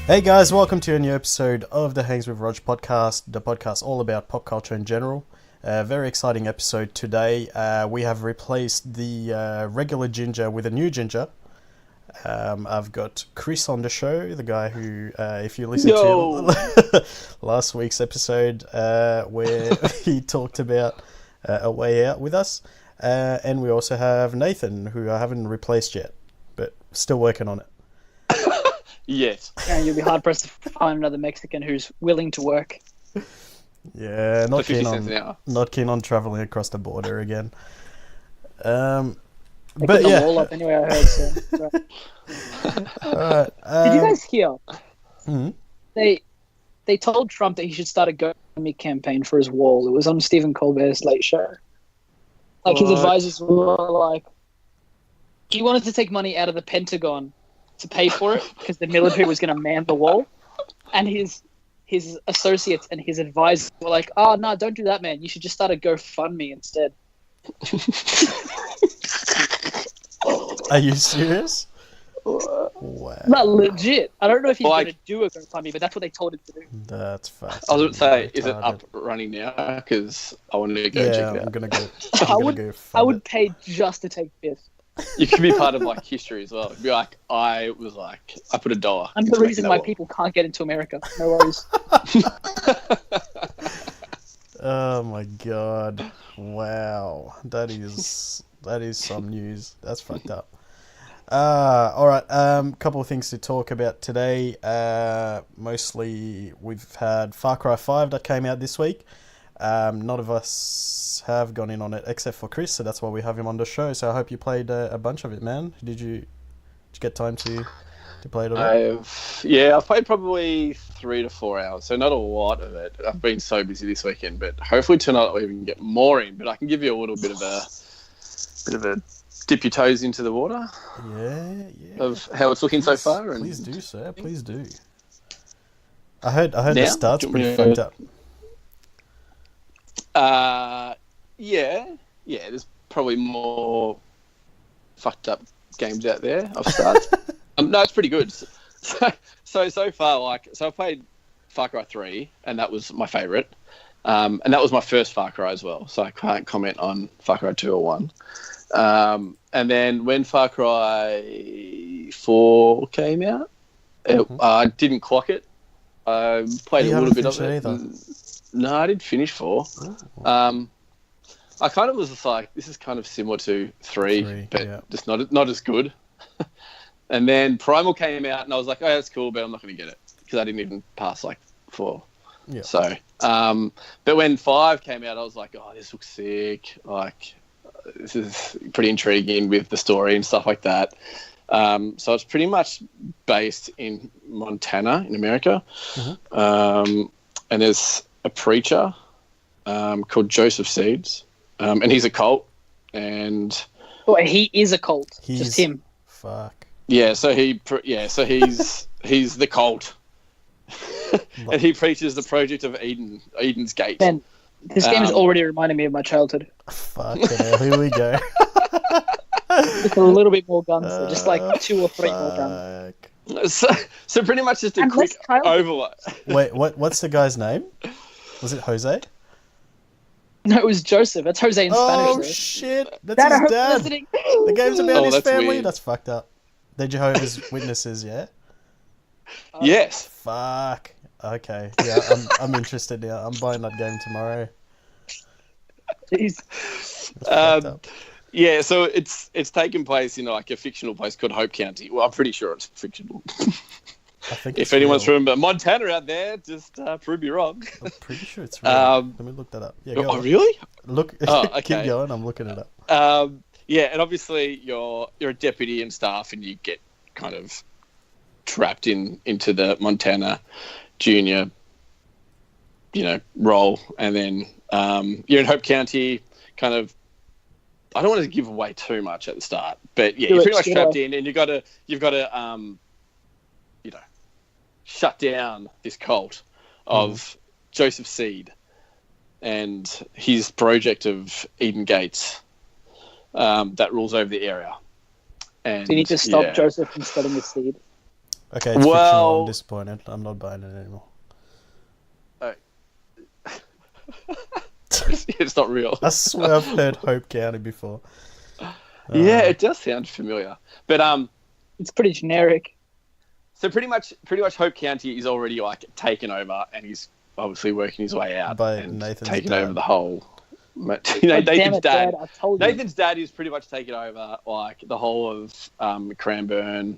Hey guys, welcome to a new episode of the Hangs with Rog podcast, the podcast all about pop culture in general. Very exciting episode today. We have replaced the regular Ginger with a new Ginger. I've got Chris on the show, the guy who, if you listen to last week's episode where he talked about A Way Out with us. And we also have Nathan, who I haven't replaced yet, but still working on it. Yes. And you'll be hard pressed to find another Mexican who's willing to work. Yeah, not For 50 cents an hour. keen on traveling across the border again. They But put the yeah, wall up anyway, I heard. So. alright. Did you guys hear? Mhm. They told Trump that he should start a GoFundMe campaign for his wall. It was on Stephen Colbert's Late Show. Like his advisors were like, he wanted to take money out of the Pentagon to pay for it because the military was going to man the wall, and his associates and his advisors were like, "Oh no, don't do that, man. You should just start a GoFundMe instead." Are you serious? Wow. Not legit. I don't know if he's Like- going to do a GoFundMe, but that's what they told him to do. That's fast. I was going to say, is it up running now? Because I wanted to go check Yeah, it I'm out. gonna go. I I'm would- gonna go I would pay just to take this. You could be part of like history as well. It'd be like, I put $1. I'm the into reason making why that people can't get into America. No worries. Oh my god! Wow, that is some news. That's fucked up. All right. Couple of things to talk about today. Mostly, we've had Far Cry 5 that came out this week. None of us have gone in on it except for Chris, so that's why we have him on the show. So I hope you played a bunch of it, man. Did you get time to play it all? I've played probably 3 to 4 hours, so not a lot of it. I've been so busy this weekend, but hopefully tonight I'll even get more in. But I can give you a little bit of a dip your toes into the water. Yeah. Of how it's looking so far. And Please do, sir. Please do. I heard the Now? start's Do you want pretty me to- fucked up. Yeah. There's probably more fucked up games out there. I've started. No, it's pretty good. So far, I played Far Cry 3, and that was my favourite. And that was my first Far Cry as well, so I can't comment on Far Cry 2 or 1. And then when Far Cry 4 came out, I didn't clock it. I played You a little haven't bit of finished it. it either? No, I didn't finish 4. I kind of was just like, this is kind of similar to 3 but yeah. just not as good. And then Primal came out, and I was like, oh, that's cool, but I'm not going to get it because I didn't even pass 4. Yeah. So, but when 5 came out, I was like, oh, this looks sick. This is pretty intriguing with the story and stuff like that. So it's pretty much based in Montana in America. Mm-hmm. And there's a preacher called Joseph Seeds, and he's a cult. And Oh, he is a cult. Just him. Fuck. so he's the cult. And he preaches the project of Eden's Gate. Man, this game is already reminding me of my childhood. Fuck. Here we go. Just a little bit more guns, though, just like 2 or 3 more guns. Fuck. So pretty much just a And quick less childhood. overlay. Wait, what's the guy's name? Was it Jose? No, it was Joseph. That's Jose in Oh Spanish. shit! That's Dad, I his hope you're dad. listening. The game's about Oh, his that's family. weird. That's fucked up. They're Jehovah's Witnesses, yeah. Yes. Fuck. Okay. Yeah, I'm interested now. I'm buying that game tomorrow. Jeez. That's fucked up. Yeah, so it's taken place in a fictional place called Hope County. Well, I'm pretty sure it's fictional. I think If it's anyone's real. from Montana out there, just prove me wrong. I'm pretty sure it's real. Let me look that up. Yeah, go Oh, on. really? Look. Oh, Keep okay. going. I'm looking it up. Yeah, and obviously you're a deputy and staff, and you get kind of trapped into the Montana junior, role, and then you're in Hope County, kind of. I don't want to give away too much at the start, but yeah, you're pretty much trapped in, and you've got to shut down this cult of Joseph Seed and his project of Eden Gates that rules over the area. And Do you need to stop Joseph from spreading the seed? Okay, it's fictional. I'm disappointed. I'm not buying it anymore. It's not real. I swear I've heard Hope County before. Yeah, it does sound familiar. But It's pretty generic. so pretty much Hope County is already like taken over, and he's obviously working his way out By and Nathan's taking dad. over the whole. God Nathan's damn it, dad. Dad, I told you. Nathan's dad is pretty much taking over like the whole of Cranbourne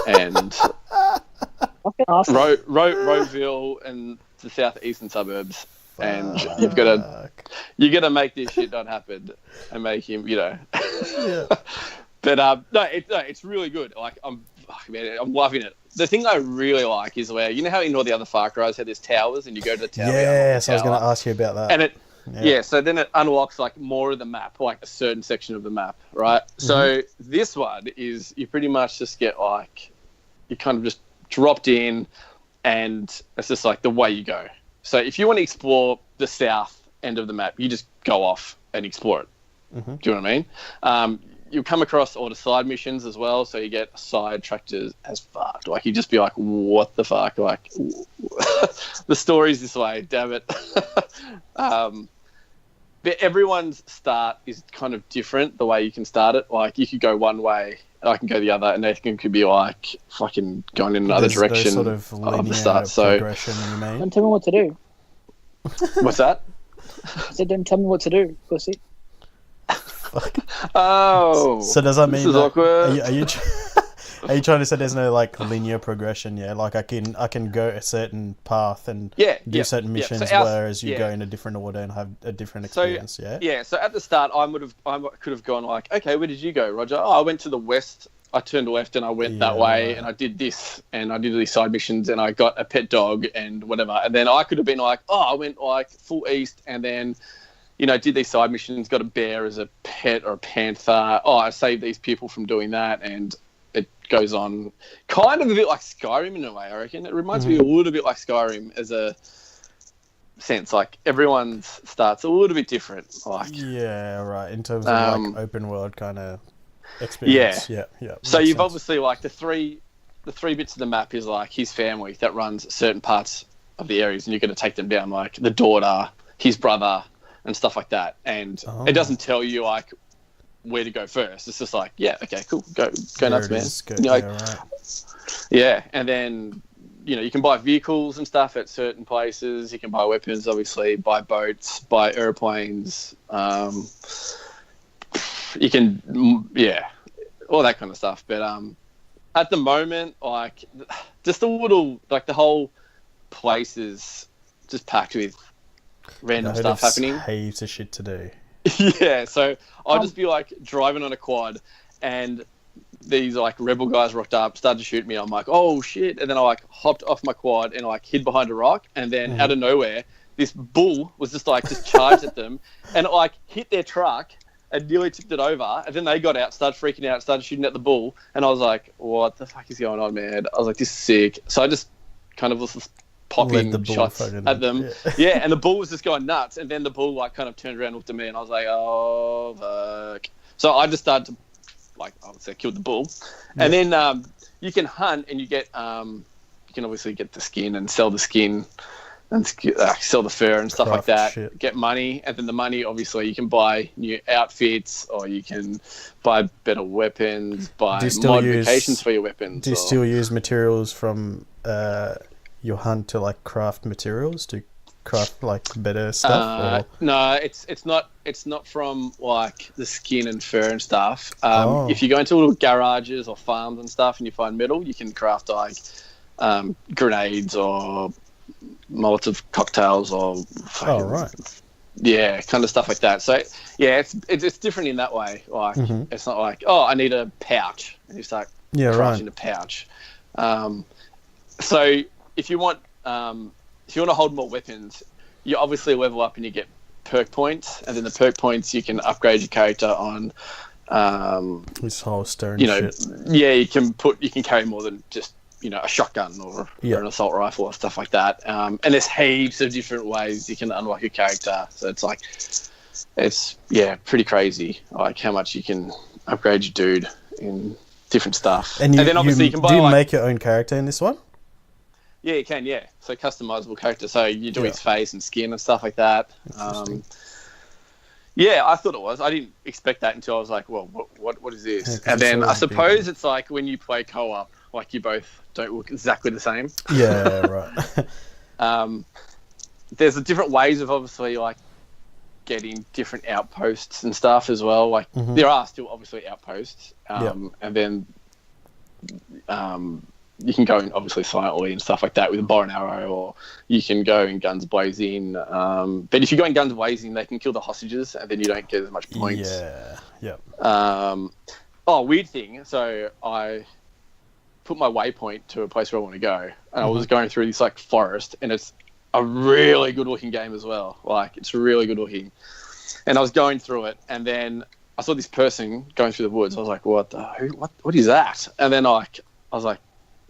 and Fucking awesome. Rowville and the southeastern suburbs. And you got to make this shit not happen and make him, Yeah. But no, it's really good. Like I'm loving it. The thing I really like is where, you know how in all the other Far Cry's had there's towers and you go to the tower. Yes, I was going to ask you about that. And so then it unlocks like more of the map, like a certain section of the map, right? Mm-hmm. So this one is you pretty much just get like, you kind of just dropped in and it's just like the way you go. So if you want to explore the south end of the map, you just go off and explore it. Mm-hmm. Do you know what I mean? You'll come across all the side missions as well, so you get sidetracked as fuck. Like, you just be like, what the fuck? Like, the story's this way, damn it. But everyone's start is kind of different, the way you can start it. Like, you could go one way, I can go the other, and Nathan could be like fucking going in another direction sort of the start. So, progression, you mean? Don't tell me what to do. What's that? I said, don't tell me what to do, pussy. Oh, so does that mean this is awkward? Are you trying to say there's no like linear progression? Yeah, like I can go a certain path and do certain missions, so whereas you go in a different order and have a different experience. So at the start, I could have gone like, okay, where did you go, Roger? Oh, I went to the west. I turned left and I went that way, and I did this, and I did these side missions, and I got a pet dog and whatever. And then I could have been like, oh, I went like full east, and then, you know, did these side missions, got a bear as a pet or a panther. Oh, I saved these people from doing that, and it goes on kind of a bit like Skyrim in a way, I reckon. It reminds me a little bit like Skyrim as a sense. Like, everyone's starts a little bit different. Like, yeah, right, in terms of like open world kind of experience. Yeah. So you've obviously like the three bits of the map is like his family that runs certain parts of the areas, and you're going to take them down, like the daughter, his brother, and stuff like that. And it doesn't tell you like where to go first. It's just like, yeah, okay, cool, go nuts, man. Yeah, and then, you know, you can buy vehicles and stuff at certain places. You can buy weapons, obviously, buy boats, buy airplanes. You can, all that kind of stuff. But at the moment, like, just a little, like, the whole place is just packed with random stuff happening. Heaps of shit to do. Yeah, so I'll just be like driving on a quad, and these like rebel guys rocked up, started to shoot me. I'm like, oh shit! And then I like hopped off my quad and like hid behind a rock, and then out of nowhere, this bull was just charged at them, and it like hit their truck and nearly tipped it over. And then they got out, started freaking out, started shooting at the bull, and I was like, what the fuck is going on, man? I was like, this is sick. So I just kind of was just popping shots at them. Yeah, and the bull was just going nuts, and then the bull like kind of turned around and looked at me, and I was like, oh fuck. So I just started to, like, I would say, kill the bull. And then you can hunt, and you get you can obviously get the skin and sell the skin and sell the fur and stuff like that. Get money, and then the money, obviously, you can buy new outfits, or you can buy better weapons, buy modifications for your weapons. Do you still use materials from your hunt to like craft materials to craft like better stuff? No, it's not from like the skin and fur and stuff. If you go into little garages or farms and stuff and you find metal, you can craft like grenades or Molotov cocktails or kind of stuff like that. So yeah, it's different in that way. Like it's not like, oh, I need a pouch, and you start crafting a pouch. So if you want to hold more weapons, you obviously level up and you get perk points, and then the perk points you can upgrade your character on. This holster and shit. Yeah, you can carry more than just, you know, a shotgun or an assault rifle or stuff like that. And there's heaps of different ways you can unlock your character. So it's like, it's pretty crazy, like how much you can upgrade your dude in different stuff. And then obviously you can buy do you make your own character in this one? Yeah, you can. Yeah, so customizable character. So you do his face and skin and stuff like that. Yeah, I thought it was. I didn't expect that until I was like, well, what is this? Yeah, and then I suppose it's like when you play co-op, like you both don't look exactly the same. Yeah, right. There's different ways of obviously like getting different outposts and stuff as well. Like there are still obviously outposts, and then you can go in obviously silently and stuff like that with a bow and arrow, or you can go in guns blazing. But if you go in guns blazing, they can kill the hostages, and then you don't get as much points. Weird thing. So I put my waypoint to a place where I want to go, and I was going through this like forest, and it's a really good looking game as well. Like it's really good looking, and I was going through it, and then I saw this person going through the woods. I was like, what is that? And then I was like,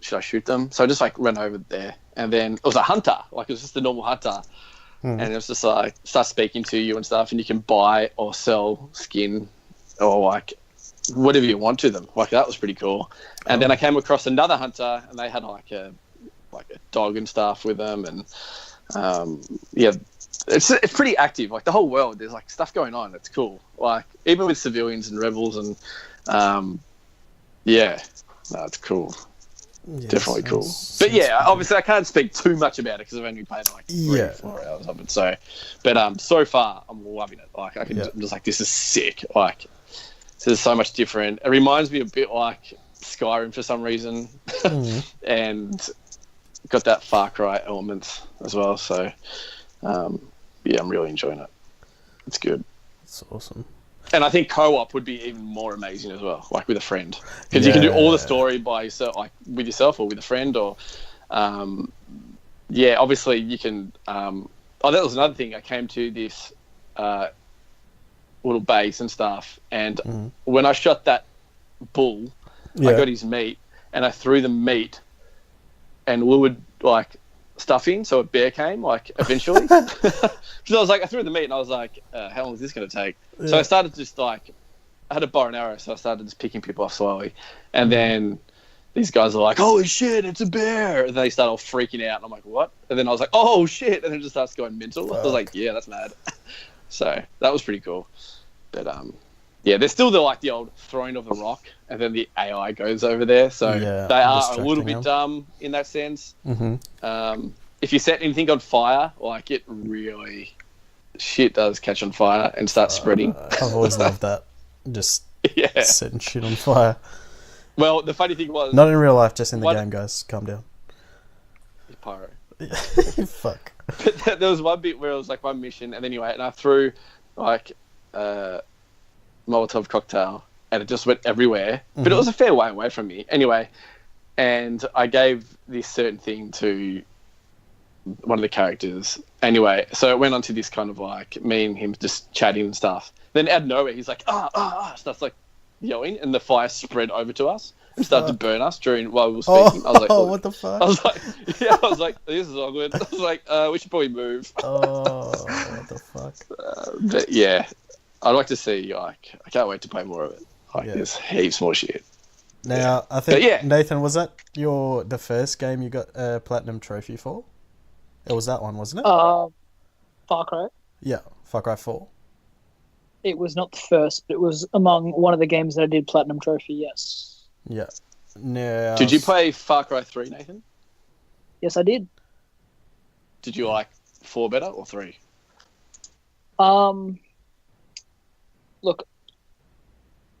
should I shoot them? So I just like ran over there, and then it was a hunter. Like it was just a normal hunter, and it was just like start speaking to you and stuff, and you can buy or sell skin or like whatever you want to them. Like that was pretty cool. And then I came across another hunter, and they had like a dog and stuff with them, and it's pretty active. Like the whole world, there's like stuff going on. It's cool. Like even with civilians and rebels, and it's cool. Yes, definitely cool. But yeah, obviously I can't speak too much about it because I've only played like 3 or 4 hours of it. So, but so far I'm loving it. Like I'm just like, this is sick. Like this is so much different. It reminds me a bit like Skyrim for some reason, and got that Far Cry element as well. So I'm really enjoying it. It's good. It's awesome. And I think co-op would be even more amazing as well, like with a friend, because you can do all the story by yourself, like with yourself or with a friend, or obviously you can. That was another thing. I came to this little base and stuff, and when I shot that bull, I got his meat, and I threw the meat and lured like stuff in, so a bear came like eventually. Because I was like, I threw the meat, and I was like, how long is this going to take? So I started just like, I had a bow and arrow, so I started just picking people off slowly, and then these guys are like, holy shit, it's a bear, and they start all freaking out, and I'm like, what? And then I was like, oh shit, and it just starts going mental. I was like, yeah, that's mad. So that was pretty cool. But there's still the old throwing of the rock, and then the AI goes over there, so they are a little bit dumb in that sense. If you set anything on fire, like it really shit does catch on fire and start spreading. I've always loved that. Just setting shit on fire. Well, the funny thing was, not in real life, just in the game, guys. Calm down. Pyro. Fuck. But there was one bit where it was like one mission, and anyway, and I threw like Molotov cocktail, and it just went everywhere. But it was a fair way away from me. Anyway, and I gave this certain thing to one of the characters. Anyway, so it went on to this kind of like me and him just chatting and stuff. Then out of nowhere, he's like, starts like yelling, and the fire spread over to us and started to burn us while we were speaking. I was like, what the fuck? I was like, this is awkward. I was like, we should probably move. What the fuck? But yeah, I'd like to see, like, I can't wait to play more of it. Like, there's heaps more shit. Now, I think, Nathan, was that the first game you got a platinum trophy for? It was that one, wasn't it? Far Cry. Yeah, Far Cry 4. It was not the first, but it was among one of the games that I did platinum trophy, yes. Yeah. Now, did you play Far Cry 3, Nathan? Yes, I did. Did you like 4 better or 3? Look,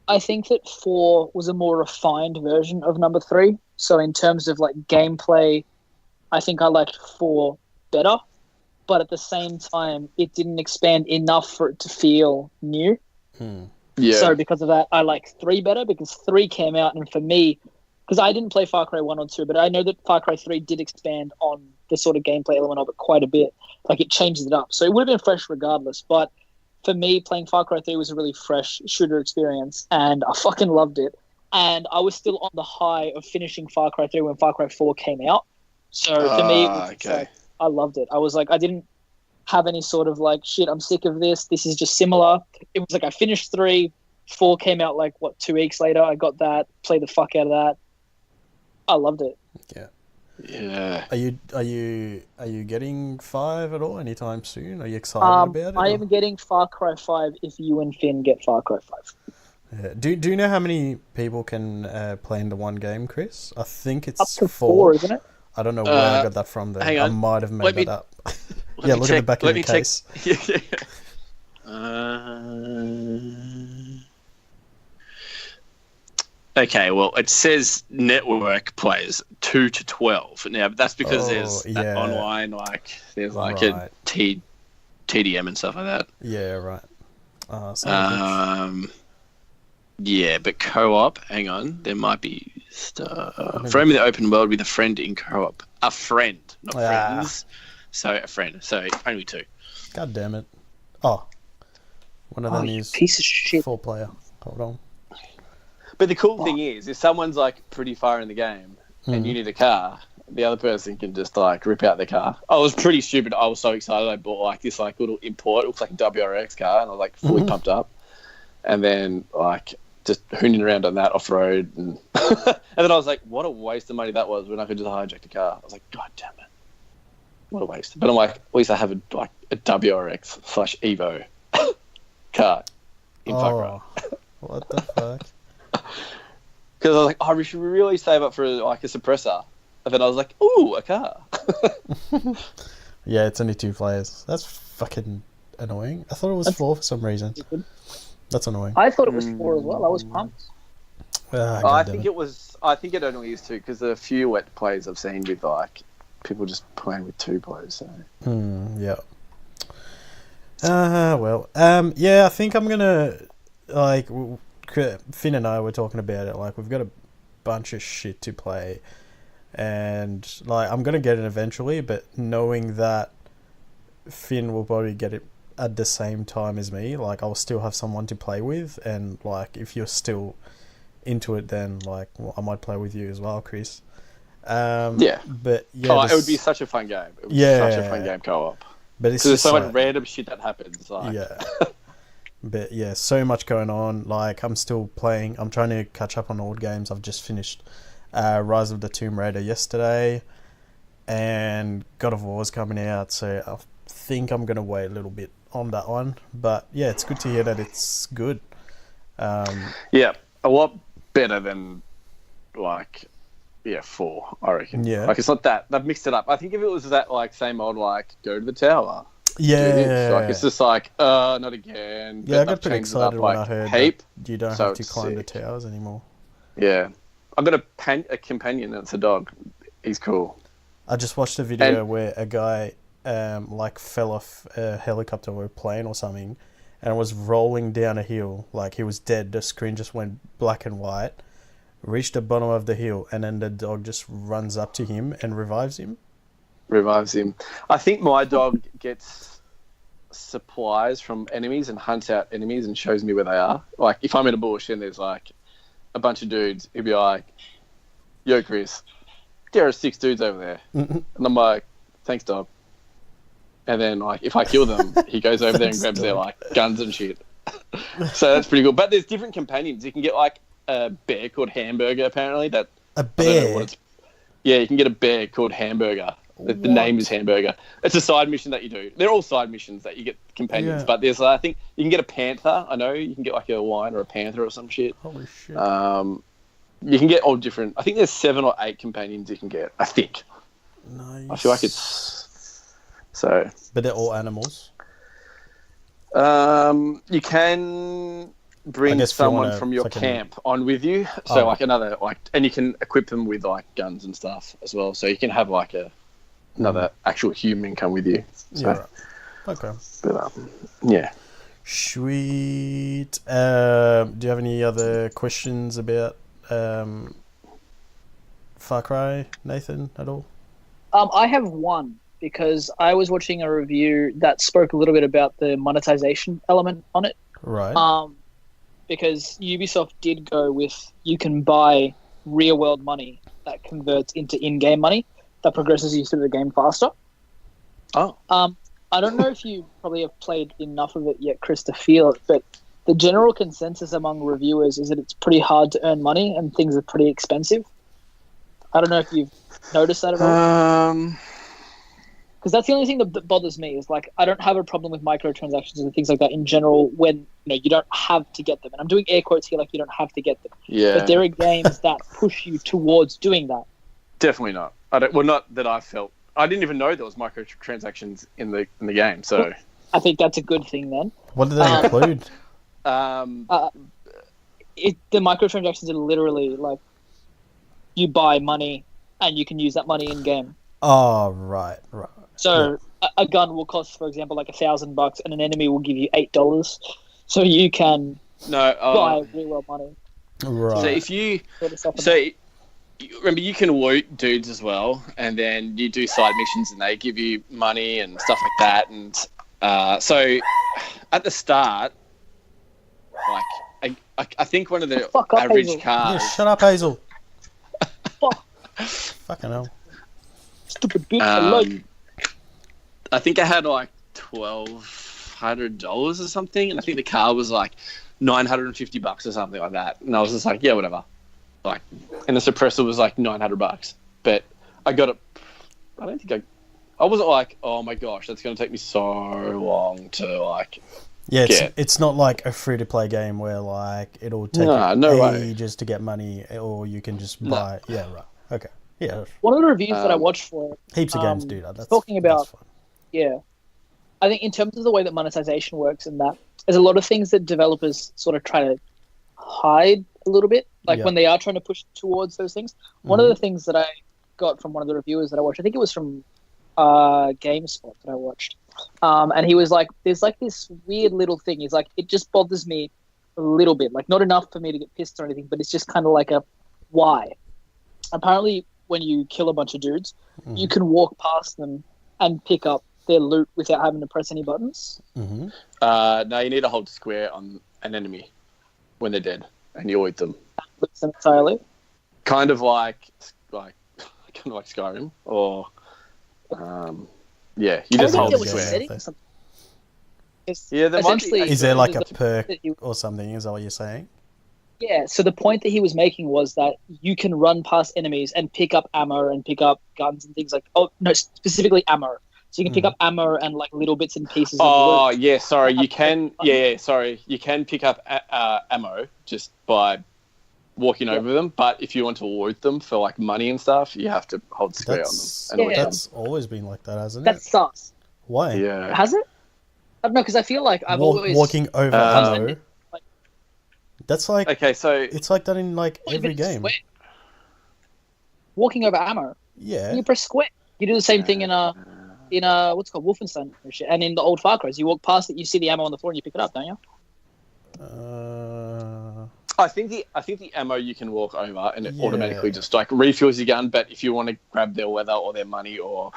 I think that 4 was a more refined version of number 3. So in terms of like gameplay, I think I liked 4 better. But at the same time, it didn't expand enough for it to feel new. Yeah. So because of that, I like 3 better, because 3 came out, and for me, because I didn't play Far Cry 1 or 2, but I know that Far Cry 3 did expand on the sort of gameplay element of it quite a bit. Like, it changes it up. So it would have been fresh regardless. But for me, playing Far Cry 3 was a really fresh shooter experience, and I fucking loved it. And I was still on the high of finishing Far Cry 3 when Far Cry 4 came out. So for me, it was I loved it. I was like, I didn't have any sort of like, shit, I'm sick of this. This is just similar. It was like I finished 3, 4 came out 2 weeks later. I got that, played the fuck out of that. I loved it. Yeah. Yeah. Are you getting 5 at all anytime soon? Are you excited about it? I am getting Far Cry 5 if you and Finn get Far Cry 5. Yeah. Do you know how many people can play into one game, Chris? I think it's Up to 4, 4, isn't it? I don't know where I got that from. Though. Hang on. I might have made that up. Let me look check, at the back of the case. Okay, well, it says network players 2 to 12. Now, that's because there's that online, there's a TDM and stuff like that. Yeah, right. Yeah, but co-op, hang on, there might be frame of the open world with a friend in co-op. A friend, not friends. So a friend. So only 2. God damn it. Oh. One of them is piece of shit. 4-player. Hold on. But the cool thing is, if someone's pretty far in the game and you need a car, the other person can just rip out their car. I was pretty stupid. I was so excited. I bought this little import. It looks like a WRX car, and I was fully pumped up. And then just hooning around on that off road, and and then I was like, what a waste of money that was when I could just hijack the car. I was like, God damn it, what a waste. But I'm like, at least I have a WRX/Evo car in Far Cry. What the fuck? Because I was like, we should really save up for a suppressor. And then I was like, ooh, a car. Yeah, it's only 2 players. That's fucking annoying. I thought it was 4 for some reason. That's annoying. I thought it was 4 as well. I was pumped. I think it was. I think it only is 2 because there are a few wet plays I've seen with people just playing with 2 players. So. Yeah. Yeah, I think I'm gonna Finn and I were talking about it. We've got a bunch of shit to play, and I'm gonna get it eventually. But knowing that Finn will probably get it at the same time as me, I'll still have someone to play with, and if you're still into it, then I might play with you as well, Chris. Yeah. But yeah, it would be such a fun game. It would be such a fun game co-op. But it's there's so much random shit that happens. Yeah. But yeah, so much going on. I'm still playing. I'm trying to catch up on old games. I've just finished Rise of the Tomb Raider yesterday, and God of War's coming out. So I think I'm gonna wait a little bit on that one. But yeah, it's good to hear that it's good. Yeah, a lot better than 4, I reckon. Yeah. It's not that they've mixed it up. I think if it was that same old go to the tower. Yeah. It's just not again. Yeah, I got pretty excited when I heard that you don't have to climb the towers anymore. Yeah. I've got a companion that's a dog. He's cool. I just watched a video where a guy fell off a helicopter or a plane or something and was rolling down a hill. He was dead. The screen just went black and white, reached the bottom of the hill, and then the dog just runs up to him and revives him. I think my dog gets supplies from enemies and hunts out enemies and shows me where they are. If I'm in a bush and there's a bunch of dudes, he'll be like, yo, Chris, there are 6 dudes over there. And I'm like, thanks, dog. And then if I kill them, he goes over there and grabs their guns and shit. So that's pretty cool. But there's different companions. You can get a bear called Hamburger, apparently. A bear? Yeah, you can get a bear called Hamburger. The name is Hamburger. It's a side mission that you do. They're all side missions that you get companions. Yeah. But there's, I think, you can get a panther. I know you can get a lion or a panther or some shit. Holy shit. You can get all different. I think there's 7 or 8 companions you can get. I think. Nice. I feel like it's so. But they're all animals. You can bring someone from your camp on with you. So another and you can equip them with guns and stuff as well. So you can have another actual human come with you. So, yeah. Right. Okay. But yeah. Sweet. Do you have any other questions about Far Cry, Nathan, at all? I have one, because I was watching a review that spoke a little bit about the monetization element on it. Right. Because Ubisoft did go with, you can buy real world money that converts into in-game money that progresses you through the game faster. Oh. I don't know if you probably have played enough of it yet, Chris, to feel it, but the general consensus among reviewers is that it's pretty hard to earn money and things are pretty expensive. I don't know if you've noticed that at all. Because that's the only thing that bothers me is like I don't have a problem with microtransactions and things like that in general when you don't have to get them. And I'm doing air quotes here, like you don't have to get them. Yeah. But there are games that push you towards doing that. Definitely not. Not that I felt. I didn't even know there was microtransactions in the game. So I think that's a good thing then. What do they include? The microtransactions are literally like you buy money and you can use that money in game. Oh, right. So a gun will cost, for example, like $1,000, and an enemy will give you $8. So you can buy real world money. Right. So if you remember, you can loot dudes as well, and then you do side missions, and they give you money and stuff like that. And so at the start, like I think one of the average Hazel. cars. Yeah, shut up, Hazel. Fucking hell. Stupid bitch. I think I had like $1,200 or something, and I think the car was like $950 or something like that. And I was just like, yeah, whatever. Like, and the suppressor was like $900, but I got it. I don't think I wasn't like, oh my gosh, that's going to take me so long to like. Yeah, it's not like a free to play game where like it'll take ages to get money, or you can just buy. No. Yeah, right. Okay. Yeah. One of the reviews that I watched for it, heaps of games do that. That's talking about. That's fun. Yeah, I think in terms of the way that monetization works and that, there's a lot of things that developers sort of try to hide a little bit, like when they are trying to push towards those things. One of the things that I got from one of the reviewers that I watched, I think it was from GameSpot that I watched, and he was like, there's like this weird little thing. He's like, it just bothers me a little bit, like not enough for me to get pissed or anything, but it's just kind of like a why. Apparently, when you kill a bunch of dudes, you can walk past them and pick up their loot without having to press any buttons. No, you need to hold square on an enemy when they're dead, and you eat them. Loots them entirely. Kind of like Skyrim, or you just hold square. Yeah, there might be. Is there like a perk or something? Is that what you're saying? Yeah, so the point that he was making was that you can run past enemies and pick up ammo and pick up guns and things like. Oh no, specifically ammo. So you can pick up ammo and like little bits and pieces. Oh yeah, sorry. You can. Yeah, sorry. You can pick up ammo just by walking over them. But if you want to loot them for like money and stuff, you have to hold square on them. That's always been like that, hasn't it? That's sus. Why? Yeah. Has it? I don't know, because I feel like I've always walking over ammo. That's like okay, so it's like that in like every game. Square. Walking over ammo. Yeah. You press square. You do the same thing in what's it called Wolfenstein and shit, and in the old Far Cry's. You walk past it, you see the ammo on the floor, and you pick it up, don't you? I think the ammo you can walk over, and it automatically just like refills your gun. But if you want to grab their leather or their money or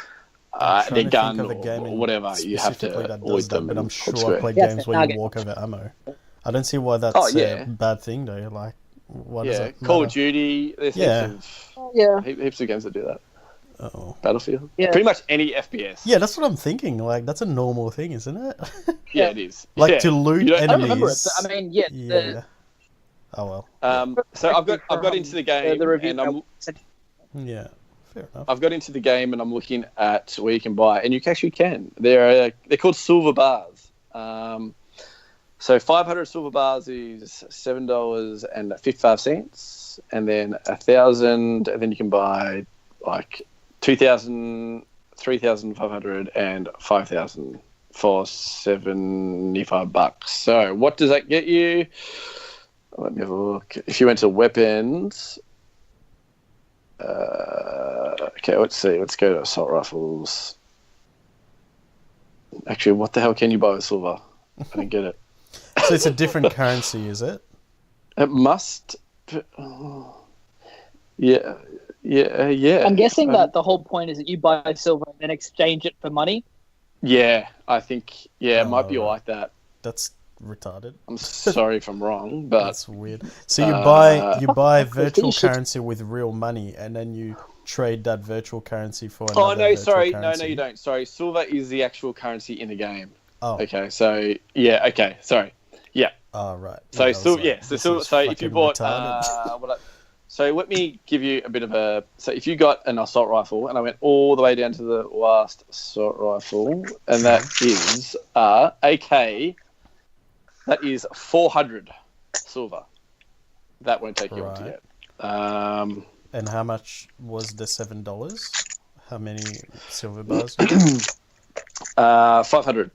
their gun or whatever, you have to loot them. But I'm sure I played games where you walk over ammo. I don't see why that's a bad thing though. Like, what is it? Call of Duty. There's heaps of games that do that. Oh. Battlefield. Yeah. Pretty much any FPS. Yeah, that's what I'm thinking. Like, that's a normal thing, isn't it? Yeah, it is. Like to loot enemies. I don't remember it, but I mean, Oh well. So I've got into the game, and I'm. Yeah. Fair enough. I've got into the game, and I'm looking at where you can buy, and you actually can. They're called silver bars. So 500 silver bars is $7.55, and then 1,000, and then you can buy like 2,000, 3,500, and 5,000 for $75. So what does that get you? Let me have a look. If you went to weapons, okay, let's see. Let's go to assault rifles. Actually, what the hell can you buy with silver? I didn't get it. So it's a different currency, is it? It must. Yeah. I'm guessing that the whole point is that you buy silver and then exchange it for money. Yeah, I think. Yeah, it might be like that. That's retarded. I'm sorry if I'm wrong, but that's weird. So you buy virtual currency with real money, and then you trade that virtual currency for another currency. No, you don't. Sorry, silver is the actual currency in the game. Oh. Okay, so yeah, okay, sorry. Yeah, Oh, right. So Yeah, I was like, so this is so if you fucking bought retarded. so let me give you a bit of a so if you got an assault rifle, and I went all the way down to the last assault rifle, and that is AK, that is 400 silver. That won't take you long to Right. get. And how much was the $7? How many silver bars? 500.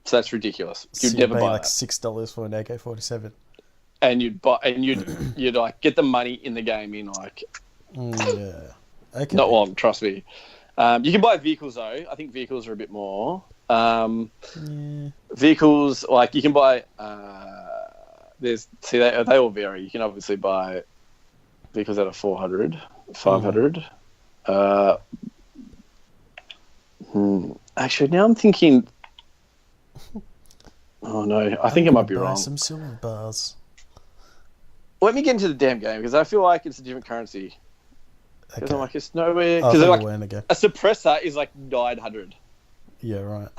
So that's ridiculous. So You'd you're never paying buy like that. $6 for an AK-47. And you'd like get the money in the game in like Yeah. Okay. not long. Trust me. You can buy vehicles though. I think vehicles are a bit more. Yeah. Vehicles like you can buy. They all vary. You can obviously buy vehicles that are 400, 500. Actually, now I'm thinking. Oh no, I think I might be buy wrong. some silver bars. Let me get into the damn game because I feel like it's a different currency. Because Okay. I'm like, it's nowhere. I Because thought like you went again. a suppressor is like 900. Yeah, right.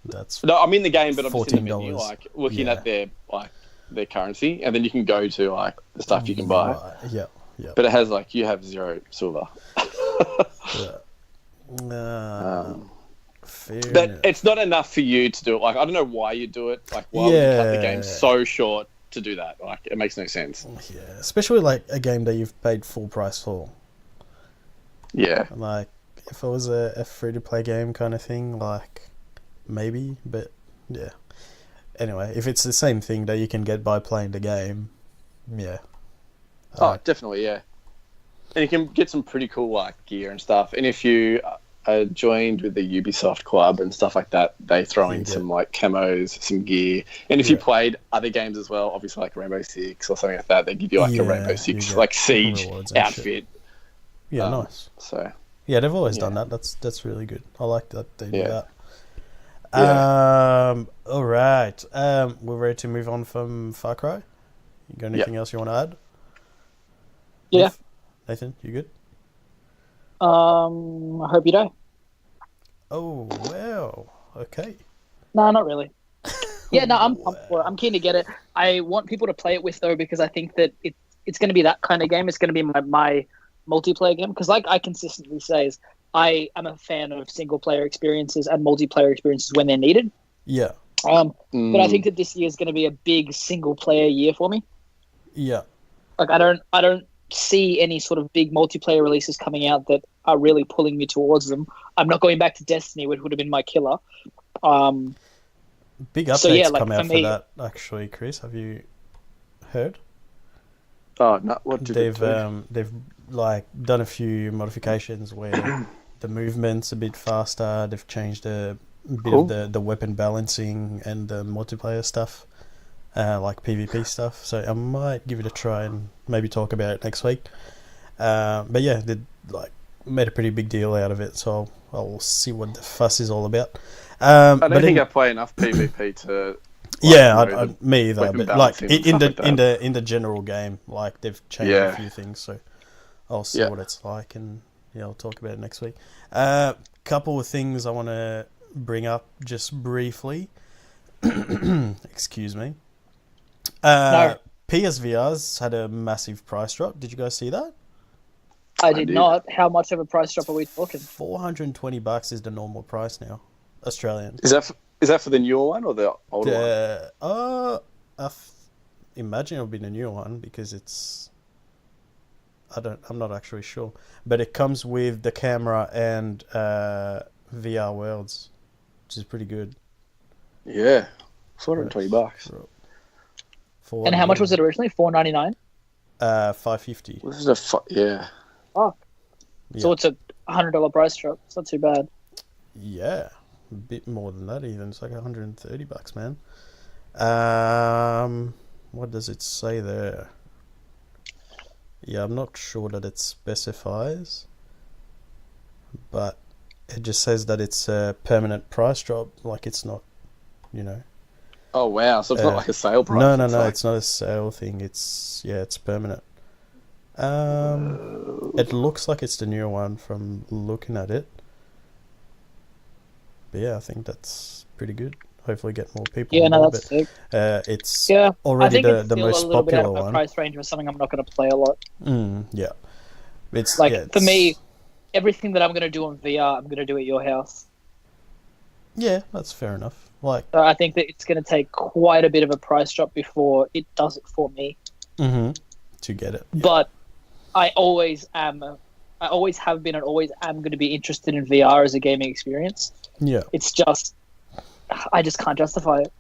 That's No, I'm in the game, but I'm just in the menu, $14. like looking Yeah. at their currency, and then you can go to like the stuff you can buy. Right. Yeah. Yeah. But it has like you have 0 silver. Yeah. Fair But enough. it's not enough for you to do it. Like I don't know why you do it. Like why would you cut the game so short to do that? Like it makes no sense. Yeah, especially like a game that you've paid full price for. Yeah. Like, if it was a free-to-play game kind of thing, like, maybe, but, yeah. Anyway, if it's the same thing that you can get by playing the game, yeah. Oh, definitely, yeah. And you can get some pretty cool, like, gear and stuff. And if you are joined with the Ubisoft club and stuff like that, they throw in some, like, camos, some gear. And if you played other games as well, obviously, like Rainbow Six or something like that, they give you, like, a Rainbow Six, like, Siege outfit. Shit. Yeah, nice. So... Yeah, they've always done that. That's really good. I like that they do that. All right. We're ready to move on from Far Cry. You got anything else you want to add? Yeah. Nathan, you good? I hope you don't. Oh wow. Okay. No, not really. Yeah, no, I'm pumped for it. I'm keen to get it. I want people to play it with though because I think that it's going to be that kind of game. It's going to be my multiplayer game because like I consistently say is I am a fan of single player experiences and multiplayer experiences when they're needed. Yeah. But I think that this year is going to be a big single player year for me. Yeah. Like I don't see any sort of big multiplayer releases coming out that are really pulling me towards them. I'm not going back to Destiny, which would have been my killer. Big updates come out for that actually, Chris. Have you heard? Oh no! What did they've like done a few modifications where the movement's a bit faster. They've changed a bit of the weapon balancing and the multiplayer stuff, like PvP stuff. So I might give it a try and maybe talk about it next week. But yeah, they like made a pretty big deal out of it. So I'll see what the fuss is all about. I don't think I play enough PvP to. Like, me either. But like in the general game, like they've changed a few things. So I'll see what it's like, and I'll talk about it next week. Couple of things I want to bring up just briefly. Excuse me. No. PSVR's had a massive price drop. Did you guys see that? I did not. How much of a price drop are we talking? $420 is the normal price now, Australian. Is that for the newer one or the older one? I imagine it'll be the newer one because it's. I'm not actually sure, but it comes with the camera and VR worlds, which is pretty good. Yeah, $420. And how much was it originally? $499. $550. This is yeah. Oh, so it's a $100 price drop. It's not too bad. Yeah, a bit more than that even. It's like $130, man. What does it say there? Yeah, I'm not sure that it specifies, but it just says that it's a permanent price drop. Like it's not, Oh wow! So it's not like a sale price. No, it's not a sale thing. It's permanent. It looks like it's the newer one from looking at it. But yeah, I think that's pretty good. Hopefully, get more people. Yeah, on no, board, that's sick. it's Yeah, I already think it's the still most a little bit out popular of my one. price range for something I'm not going to play a lot. Yeah, it's Like, yeah, for me, everything that I'm going to do on VR, I'm going to do at your house. yeah, that's fair enough. Like, So I think that it's going to take quite a bit of a price drop before it does it for me. to get it, But I always have been, and always am going to be interested in VR as a gaming experience. yeah, It's just, I just can't justify it.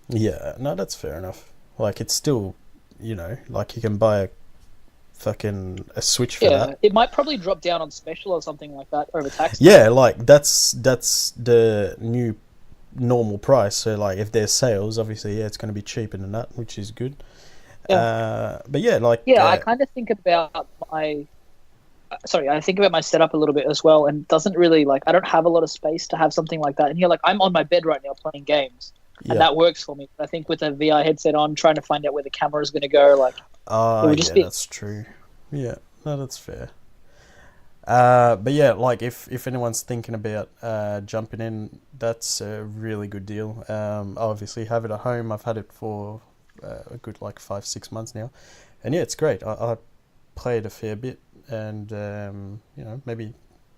yeah. No, that's fair enough. Like, it's still, like you can buy a Switch for that. It might probably drop down on special or something like that over tax. Yeah, like that's the new normal price. So like if there's sales, obviously it's going to be cheaper than that, which is good. But yeah, like I kind of think about my setup a little bit as well, and doesn't really like, I don't have a lot of space to have something like that. And like, I'm on my bed right now playing games, and that works for me. But I think with a VR headset on, trying to find out where the camera is going to go, like, it would just be... that's true. Yeah, no, that's fair. But yeah, like if anyone's thinking about jumping in, that's a really good deal. I obviously have it at home. I've had it for a good 5-6 months now, and yeah, it's great. I play it a fair bit, and maybe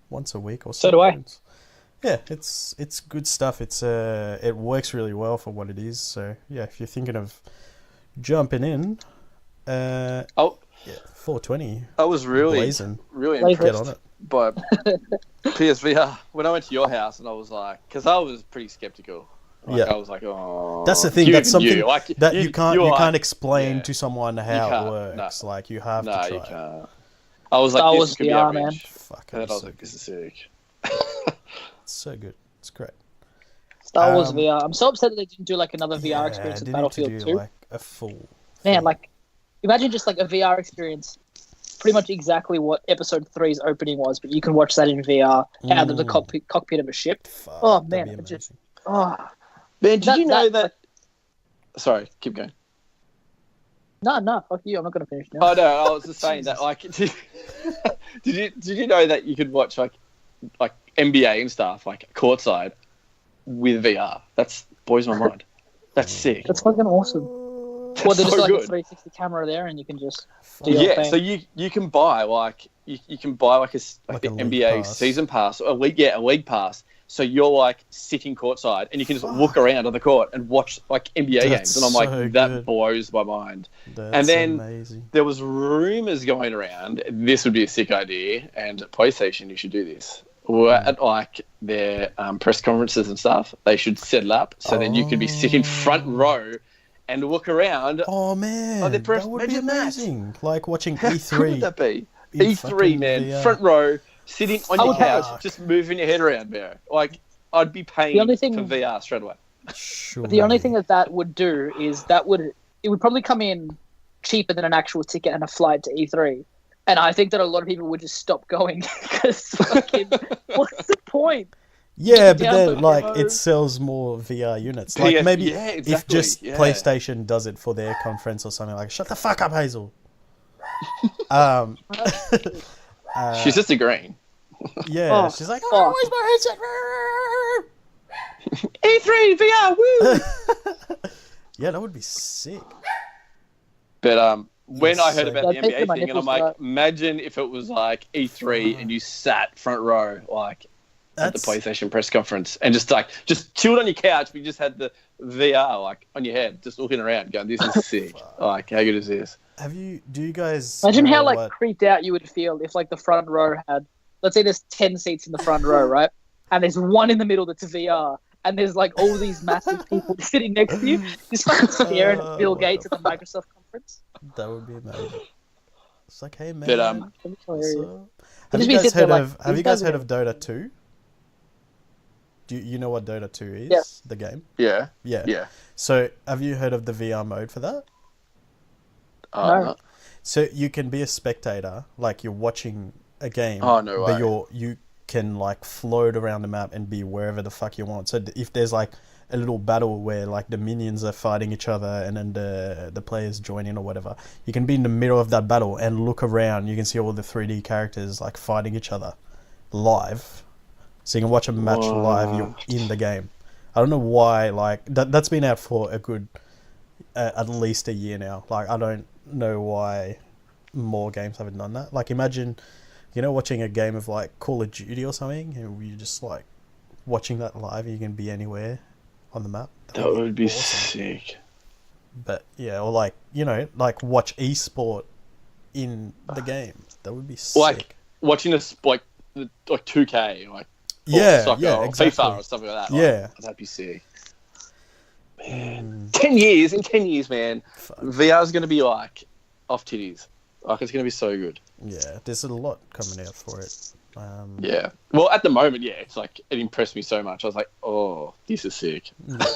once a week or so. So do I. Yeah, it's good stuff. It works really well for what it is. So yeah, if you're thinking of jumping in, yeah, 420. I was really blazing. really Blazing. Get impressed on it. by PSVR when I went to your house, and I was like, because I was pretty skeptical. Yeah. I was like, oh. That's the thing. That's something that you can't can't explain to someone how it works. No. Like you have to try. You can't. I was like, Star this Wars could be VR, average. man. Fuck, And then I was so like, this is sick. It's so good. It's great. Star Wars VR. I'm so upset that they didn't do like another VR experience they in need Battlefield to do, 2. like a full. Man, like, imagine just like a VR experience, pretty much exactly what Episode 3's opening was, but you can watch that in VR out of the cockpit of a ship. Fuck, Oh that'd man, be it just amazing. Ben, did you know that- that? Sorry, keep going. no, fuck you. I'm not gonna finish now. Oh no, I was just saying that. Like, did you know that you could watch like NBA and stuff like courtside with VR? That's blows my mind. That's sick. That's fucking awesome. Well, there's so just like good. a 360 camera there, and you can just do your Yeah, thing. so you can buy you can buy like the league NBA pass. season pass, or a league pass. So you're like sitting courtside, and you can just look around on the court and watch like NBA games. And I'm like, so that good. blows my mind. That's and then amazing. there was rumors going around. This would be a sick idea, and at PlayStation, you should do this. Or at like their press conferences and stuff, they should set it up so then you could be sitting front row and look around. Oh man, Oh, they're that would be imagine that. amazing. Like watching How E3. cool would that be? in E3, fucking man, VR. front row, sitting on your would couch, fuck. just moving your head around, man. Like, I'd be paying The only thing- for VR straight away. Sure. But the only thing that would do is it would probably come in cheaper than an actual ticket and a flight to E3. And I think that a lot of people would just stop going because fucking, what's the point? Yeah, but download then like demo. it sells more VR units. Like maybe yeah, if exactly, just yeah. PlayStation does it for their conference or something, like shut the fuck up, Hazel. She's just agreeing. Yeah, Oh, she's like, fuck. oh, where's my headset? E3, VR, woo! Yeah, that would be sick. But when I heard so- about the Yeah, pay for my NBA thing, and I'm nipples for like, imagine if it was like E3 and you sat front row, like at the That's PlayStation press conference, and just chilled on your couch, but you just had the VR like on your head, just looking around, going, "This is sick! Like, how good is this?" do you guys Imagine know how like what- creeped out you would feel if like the front row had, let's say there's 10 seats in the front row, right? And there's one in the middle that's VR, and there's like all these massive people sitting next to you, just fucking staring at Bill what Gates the at the Microsoft conference. that would be amazing. It's like, hey man, But That'd be what's hilarious. up? Have Just you be guys sitting heard there of like, Have you these guys guys heard are- of Dota 2? Do you know what Dota 2 is? Yeah. The game. Yeah, Yeah. yeah. So, have you heard of the VR mode for that? No. So you can be a spectator, like you're watching a game. Oh, no But way. you can like float around the map and be wherever the fuck you want. So if there's like a little battle where like the minions are fighting each other and then the players join in or whatever, you can be in the middle of that battle and look around. You can see all the 3D characters like fighting each other live. So you can watch a match live. You're in the game. I don't know why. Like that's been out for a good at least a year now. Like I don't know why more games haven't done that. Like imagine, watching a game of like Call of Duty or something, and you just like watching that live. You can be anywhere on the map. That would be awesome. sick. But yeah, or like like watch esport in the game. That would be sick. Like watching us like 2K, like soccer or exactly. FIFA or something like that. Yeah, that'd be sick. Man, 10 years, man, VR is going to be like off titties. Like it's going to be so good. Yeah, there's a lot coming out for it. Yeah. Well, at the moment, yeah, it's like it impressed me so much. I was like, oh, this is sick.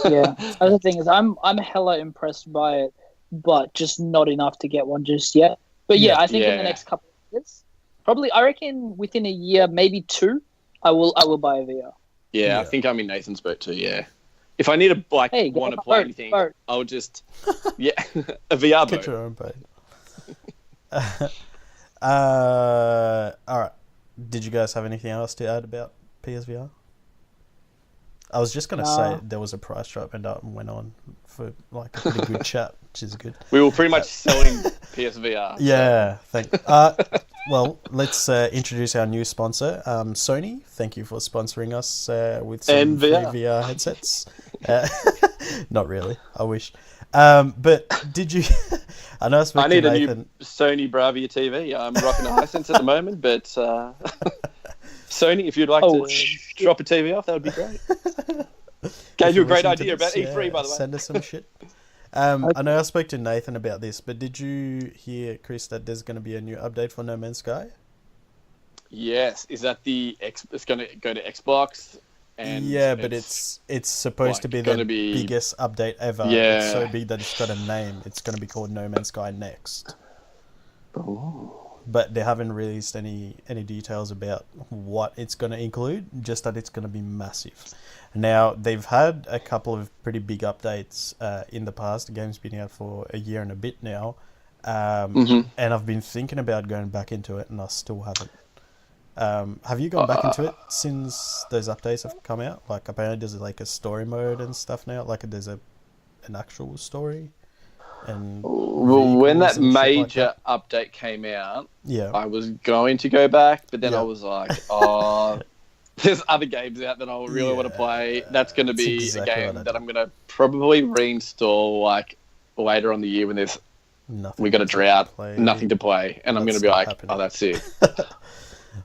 Yeah. Other thing is, I'm hella impressed by it, but just not enough to get one just yet. But yeah, I think in the next couple of years, probably, I reckon within a year, maybe 2, I will buy a VR. Yeah, I think I'm in Nathan's boat too. Yeah. If I need to want to play anything, I'll just a VR boat. Get your own boat. All right. Did you guys have anything else to add about PSVR? I was just gonna say there was a price drop and went on for like a pretty good chat, which is good. We were pretty much selling PSVR. Yeah, well, let's introduce our new sponsor, Sony. Thank you for sponsoring us with some free VR headsets. Not really. I wish. But did you? I know I need Nathan. A new Sony Bravia TV. I'm rocking a Hisense at the moment, but Sony, if you'd like to drop a TV off, that would be great. Gave you a great idea about E3, by the way. Send us some shit. I know I spoke to Nathan about this, but did you hear, Chris, that there's going to be a new update for No Man's Sky? Yes. Is that it's going to go to Xbox? And yeah, but it's supposed to be the biggest update ever. Yeah. It's so big that it's got a name. It's going to be called No Man's Sky Next. Oh. But they haven't released any details about what it's going to include, just that it's going to be massive. Now, they've had a couple of pretty big updates in the past. The game's been out for a year and a bit now. And I've been thinking about going back into it, and I still haven't. Have you gone back into it since those updates have come out? Like, apparently there's like a story mode and stuff now. Like, there's an actual story. And when that major update came out, I was going to go back, but then I was like, oh, there's other games out that I really want to play. That's going to be a game that I'm going to probably reinstall like later on the year when we got a drought, nothing to play, and I'm going to be like, oh, that's it.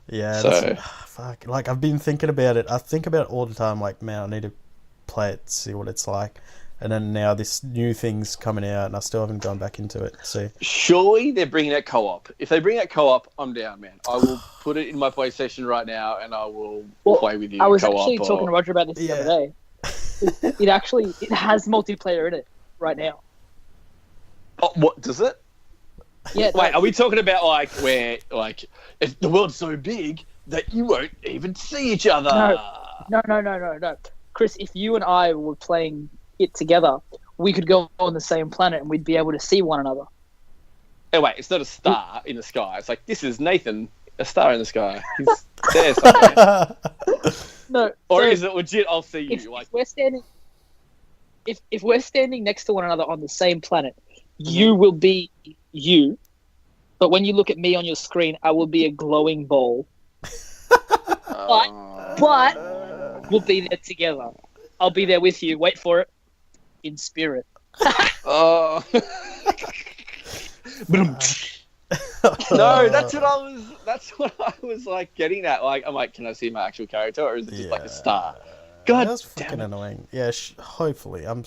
Yeah, so fuck. Like I've been thinking about it. I think about it all the time. Like, man, I need to play it, see what it's like. And then now this new thing's coming out, and I still haven't gone back into it. So surely they're bringing out co-op. If they bring out co-op, I'm down, man. I will put it in my PlayStation right now, and I will play with you. I was actually talking to Roger about this the other day. It has multiplayer in it right now. Oh, what does it? Yeah. Wait, are we talking about like where like if the world's so big that you won't even see each other? No. Chris, if you and I were playing it together, we could go on the same planet and we'd be able to see one another. Oh wait, it's not a star in the sky. It's like, this is Nathan, a star in the sky. He's there somewhere. No. Or is it legit? I'll see you. If we're standing, if we're standing next to one another on the same planet, you will be you, but when you look at me on your screen, I will be a glowing ball. But we'll be there together. I'll be there with you. Wait for it. In spirit. Oh. No, that's what I was like getting at. Like, I'm like, can I see my actual character, or is it just like a star? God, that's fucking annoying. Yeah, hopefully, I'm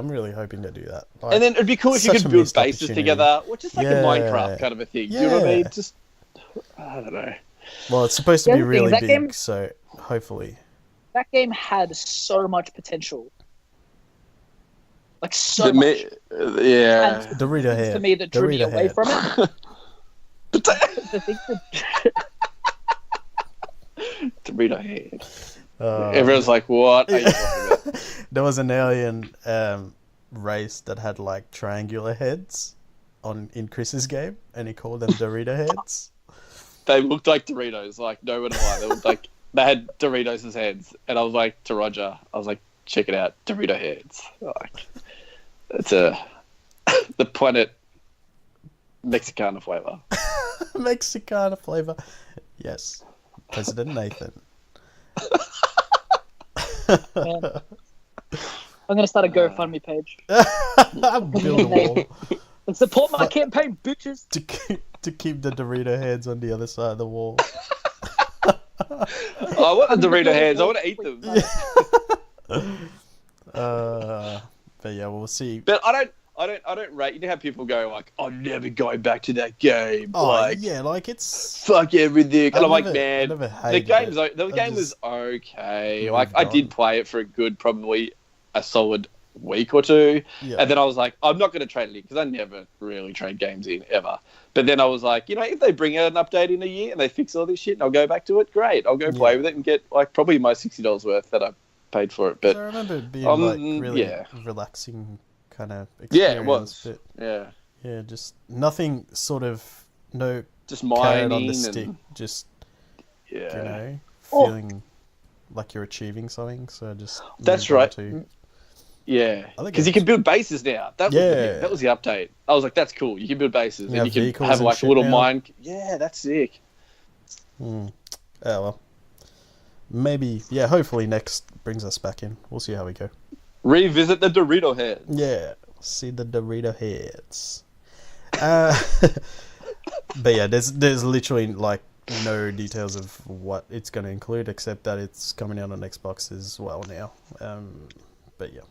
really hoping to do that. Like, and then it'd be cool if you could build bases together, or just like a Minecraft kind of a thing. Do you know what I mean? Just, I don't know. Well, it's supposed to be really big, so hopefully. That game had so much potential. Like so much. Yeah. And Dorito head. To me, that drew me away from it. The thing Dorito head. Everyone's like, what are you talking about? There was an alien race that had like triangular heads in Chris's game, and he called them Dorito heads. They looked like Doritos, like no one lie. They looked like they had Doritos as heads, and I was like to Roger, I was like, check it out. Dorito Heads. Like, it's the Planet Mexicana flavor. Mexicana flavor. Yes. President Nathan. Man. I'm going to start a GoFundMe page. Build a wall. And support my campaign, bitches. To keep the Dorito heads on the other side of the wall. I want the Dorito Heads. I want to eat them. But yeah, we'll see. But I don't rate. You know how people go like, "I'm never going back to that game." Oh, like, yeah, like it's fuck everything. And I'm like, man, the the game was okay. Moved Like, I did on. play it for a good, probably a solid week or two, Yeah. and then I was like, I'm not going to trade it in because I never really trade games in ever. But then I was like, you know, if they bring out an update in a year and they fix all this shit, and I'll go back to it. Great, I'll go play with it and get like probably my $60 worth that I paid for it. But I remember it being like really relaxing kind of experience. yeah, it was. But Yeah, yeah, just nothing sort of no just carrot mining on the and stick. Just yeah. you know, Oh. feeling like you're achieving something. So just That's moved on right. to- Yeah, I think because you it's- can build bases now. Yeah. That was the update. I was like, that's cool. You can build bases Yeah, and you can vehicles have and like a shit little now. mine. Yeah, that's sick. Oh well, maybe yeah. Hopefully next brings us back in. We'll see how we go. Revisit the Dorito head. Yeah, see the Dorito heads. But yeah, there's literally like no details of what it's going to include except that it's coming out on Xbox as well now. But yeah.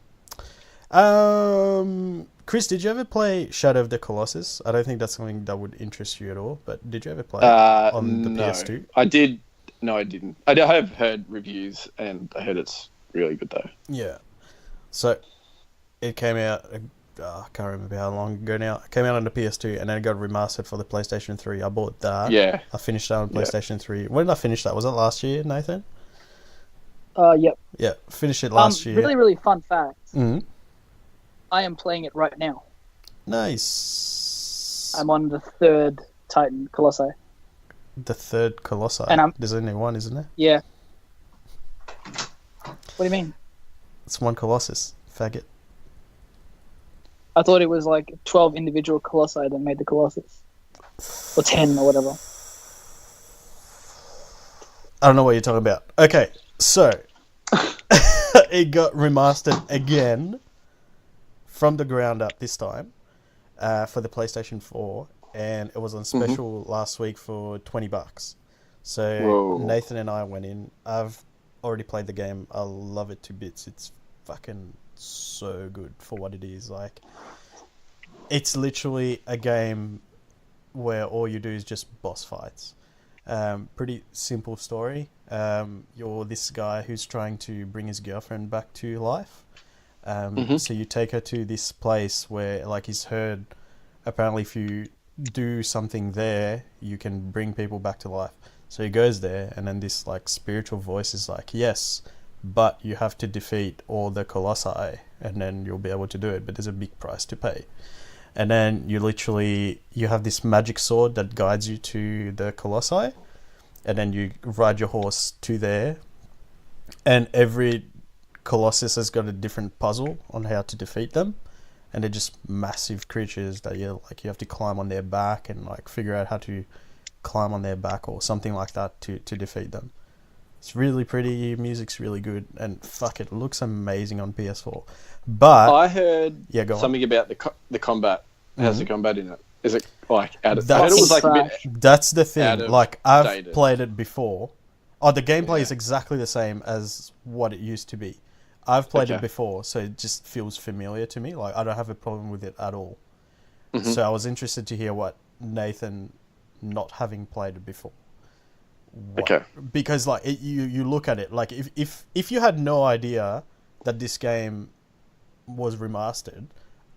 Chris, did you ever play Shadow of the Colossus? I don't think that's something that would interest you at all, but did you ever play it on the No. PS2? I did. No, I didn't. I have heard reviews and I heard it's really good though. Yeah. So it came out, I can't remember how long ago now. It came out on the PS2 and then it got remastered for the PlayStation 3. I bought that. Yeah. I finished that on PlayStation 3. When did I finish that? Was it last year, Nathan? Yep. Yeah, finished it last year. Really, really fun fact. Mm-hmm. I am playing it right now. Nice. I'm on the third Titan Colossi. The third Colossi. And There's only one, isn't there? Yeah. What do you mean? It's one Colossus. Faggot. I thought it was like 12 individual Colossi that made the Colossus. Or 10 or whatever. I don't know what you're talking about. Okay, so it got remastered again from the ground up this time for the PlayStation 4, and it was on special last week for $20. So Whoa. Nathan and I went in. I've already played the game. I love it to bits. It's fucking so good for what it is. Like, it's literally a game where all you do is just boss fights. Pretty simple story. You're this guy who's trying to bring his girlfriend back to life. So you take her to this place where, like, he's heard, apparently if you do something there, you can bring people back to life. So he goes there, and then this, like, spiritual voice is like, yes, but you have to defeat all the Colossi, and then you'll be able to do it, but there's a big price to pay. And then you have this magic sword that guides you to the Colossi, and then you ride your horse to there, and every Colossus has got a different puzzle on how to defeat them, and they're just massive creatures that you have to climb on their back and like figure out how to climb on their back or something like that to defeat them. It's really pretty, music's really good, and fuck, it looks amazing on PS4. But I heard go on. something about the combat. How's the combat in it? Is it like out of? That's- I heard it was like a Trash. bit. That's the Out thing. of Like, I've dated. played it before. Oh, the gameplay Yeah. is exactly the same as what it used to be. I've played it Okay. before, so it just feels familiar to me. Like, I don't have a problem with it at all. Mhm. So I was interested to hear what Nathan, not having played it before. Okay. Because, like, you look at it, like, if you had no idea that this game was remastered,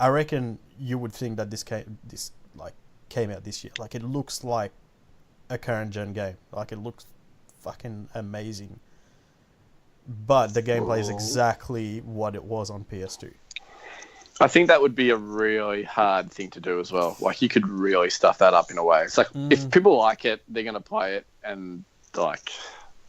I reckon you would think that this came out this year. Like, it looks like a current gen game. Like, it looks fucking amazing. But the gameplay is Whoa. exactly what it was on PS2. I think that would be a really hard thing to do as well. Like, you could really stuff that up in a way. It's like, if people like it, they're going to play it, and like,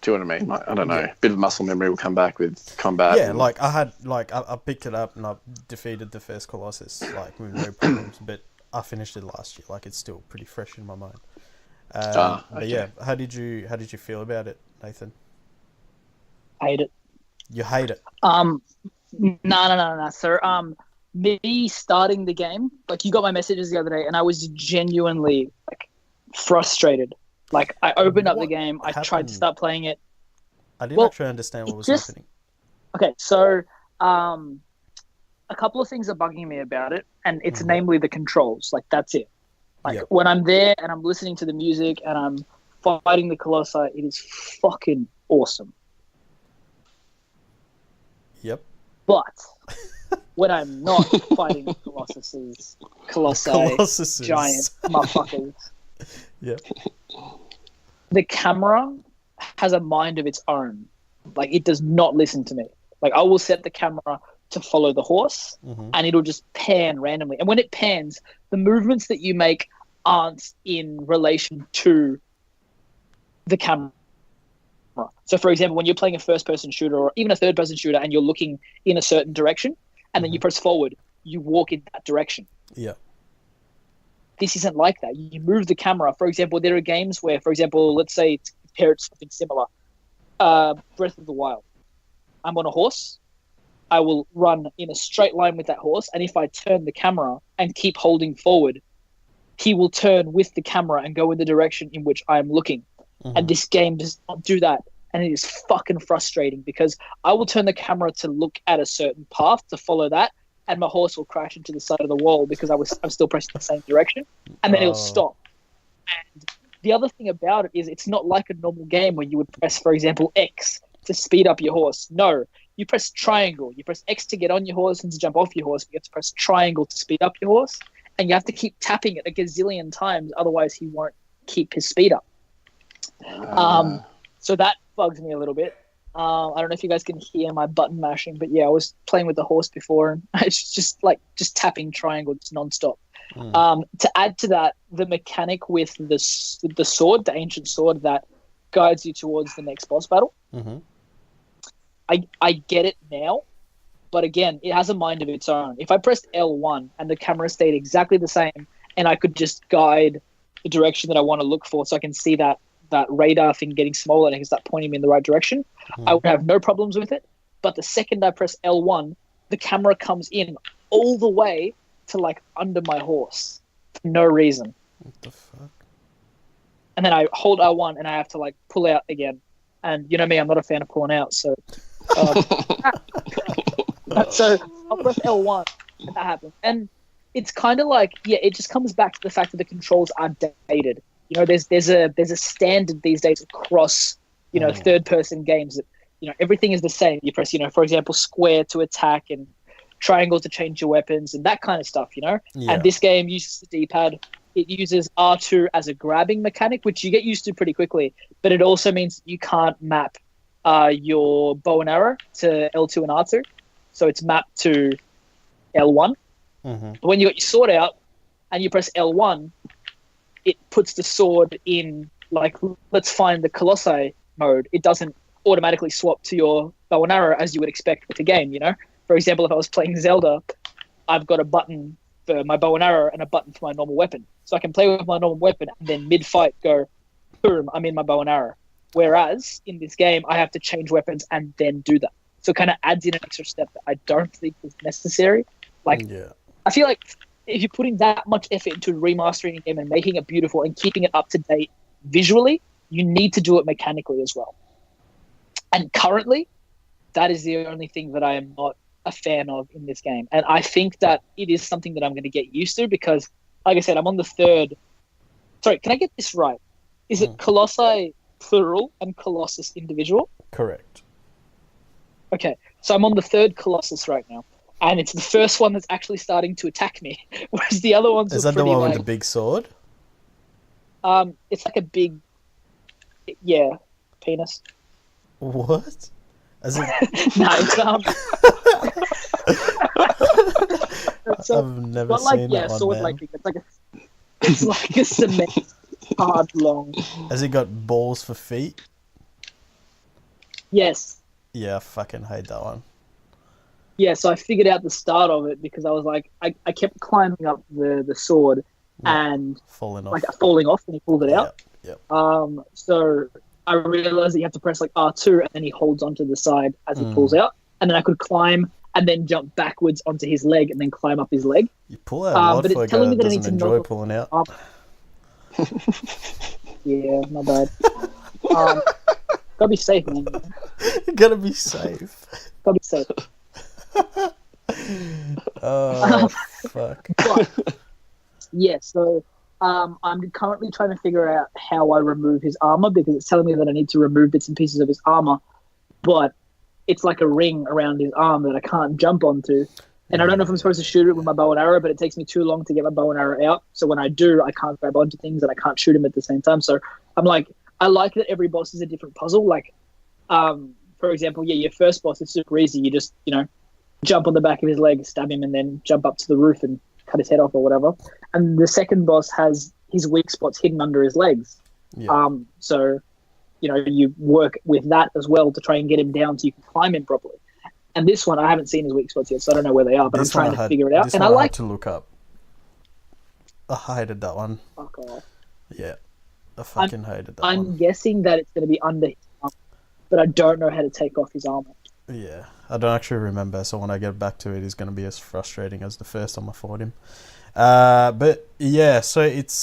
Do you know what I mean? Like, I don't know. A bit of muscle memory will come back with combat. Yeah, like I picked it up and I defeated the first Colossus like with no problems, but I finished it last year. Like it's still pretty fresh in my mind. Okay. But yeah, how did you feel about it, Nathan? Hate it. You hate it? No, sir. Me starting the game, like you got my messages the other day, and I was genuinely like frustrated. Like I opened up the game, I tried to start playing it. I didn't actually understand what was happening. Okay, so a couple of things are bugging me about it, and it's namely the controls. Like that's it. Like when I'm there and I'm listening to the music and I'm fighting the Colossi, it is fucking awesome. Yep. But when I'm not fighting Colossi, giant motherfuckers. Yep. The camera has a mind of its own. Like it does not listen to me. Like I will set the camera to follow the horse and it'll just pan randomly. And when it pans, the movements that you make aren't in relation to the camera. So for example, when you're playing a first person shooter or even a third person shooter and you're looking in a certain direction and then you press forward, you walk in that direction. Yeah. This isn't like that. You move the camera. For example, there are games where, for example, let's say to compare it to something similar, Breath of the Wild. I'm on a horse. I will run in a straight line with that horse. And if I turn the camera and keep holding forward, he will turn with the camera and go in the direction in which I'm looking. And this game does not do that. And it is fucking frustrating because I will turn the camera to look at a certain path to follow that. And my horse will crash into the side of the wall because I'm still pressing the same direction. And then it'll stop. And the other thing about it is it's not like a normal game where you would press, for example, X to speed up your horse. No, you press triangle. You press X to get on your horse and to jump off your horse. But you have to press triangle to speed up your horse. And you have to keep tapping it a gazillion times. Otherwise, he won't keep his speed up. So that bugs me a little bit. I don't know if you guys can hear my button mashing, but yeah, I was playing with the horse before and it's just tapping triangle just nonstop. To add to that, the mechanic with the sword, the ancient sword that guides you towards the next boss battle. I get it now, but again, it has a mind of its own. If I pressed L1 and the camera stayed exactly the same and I could just guide the direction that I want to look for so I can see that radar thing getting smaller and I can start pointing me in the right direction, I would have no problems with it. But the second I press L1, the camera comes in all the way to like under my horse for no reason. What the fuck? And then I hold R1 and I have to like pull out again. And you know me, I'm not a fan of pulling out, so so I'll press L1 and that happens. And it's kind of like, it just comes back to the fact that the controls are dated. You know, there's a standard these days across, third person games that, everything is the same. You press, for example, square to attack and triangle to change your weapons and that kind of stuff, Yeah. And this game uses the D-pad. It uses R2 as a grabbing mechanic, which you get used to pretty quickly, but it also means you can't map your bow and arrow to L2 and R2. So it's mapped to L1. But when you got your sword out and you press L1, it puts the sword in, like, let's find the Colossi mode. It doesn't automatically swap to your bow and arrow as you would expect with the game, For example, if I was playing Zelda, I've got a button for my bow and arrow and a button for my normal weapon. So I can play with my normal weapon and then mid-fight go, boom, I'm in my bow and arrow. Whereas in this game, I have to change weapons and then do that. So it kind of adds in an extra step that I don't think is necessary. I feel like if you're putting that much effort into remastering a game and making it beautiful and keeping it up to date visually, you need to do it mechanically as well. And currently, that is the only thing that I am not a fan of in this game. And I think that it is something that I'm going to get used to because, like I said, I'm on the third. Sorry, can I get this right? Is it Colossi plural and Colossus individual? Correct. Okay, so I'm on the third Colossus right now. And it's the first one that's actually starting to attack me, whereas the other ones is are that the pretty one with the big sword? It's like a big, penis. What? As in... No, it's I've never seen that one. Sword like it's like a cement hard long. Has it got balls for feet? Yes. Yeah, I fucking hate that one. Yeah, so I figured out the start of it because I was like, I kept climbing up the sword Yeah, and falling like off. falling off when he pulled it Yeah, out. yeah. So I realized that you have to press like R2 and then he holds onto the side as he pulls out. And then I could climb and then jump backwards onto his leg and then climb up his leg. You pull out a lot But for a it's guy telling me that that I need doesn't to enjoy know. pulling out. Yeah, my bad. Gotta be safe, man. You gotta be safe. Gotta be safe. Oh, fuck. But, yeah, so I'm currently trying to figure out how I remove his armor because it's telling me that I need to remove bits and pieces of his armor, but it's like a ring around his arm that I can't jump onto. And I don't know if I'm supposed to shoot it with my bow and arrow, but it takes me too long to get my bow and arrow out. So when I do, I can't grab onto things and I can't shoot him at the same time. So I'm like, I like that every boss is a different puzzle. Like, for example, yeah, your first boss is super easy. You just, jump on the back of his leg, stab him, and then jump up to the roof and cut his head off or whatever. And the second boss has his weak spots hidden under his legs. Yeah. So, you work with that as well to try and get him down so you can climb him properly. And this one, I haven't seen his weak spots yet, so I don't know where they are, but I'm trying to figure it out. And I like to look up. I hated that one. Fuck off. Yeah. I fucking hated that I'm one. guessing that it's going to be under his armor, but I don't know how to take off his armor. Yeah. I don't actually remember, so when I get back to it, it's going to be as frustrating as the first time I fought him. But yeah, so it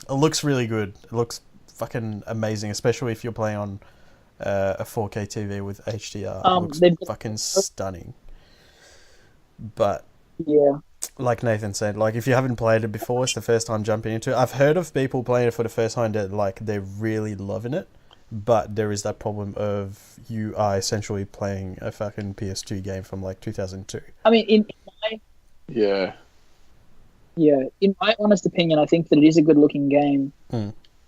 looks really good. It looks fucking amazing, especially if you're playing on a 4K TV with HDR. It looks fucking stunning. But yeah, like Nathan said, like if you haven't played it before, it's the first time jumping into it. I've heard of people playing it for the first time that like they're really loving it, but there is that problem of you are essentially playing a fucking PS2 game from like 2002. I mean, in my honest opinion, I think that it is a good-looking game,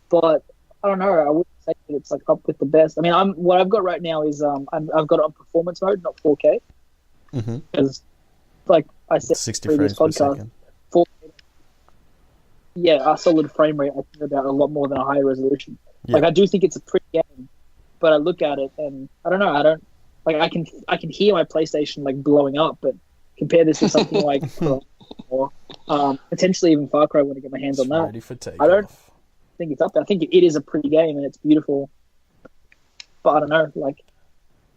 but I don't know. I wouldn't say that it's like up with the best. I mean, what I've got right now is I've got it on performance mode, not 4K, because like I said, 60 frames per second. 4K, yeah, a solid frame rate I care about a lot more than a higher resolution. Yeah. Like I do think it's a pretty game, but I look at it and I don't know. I don't like. I can hear my PlayStation like blowing up, but compare this to something like or potentially even Far Cry when I get my hands on that. Ready for takeoff. I don't think it's up there. I think it is a pretty game and it's beautiful, but I don't know. Like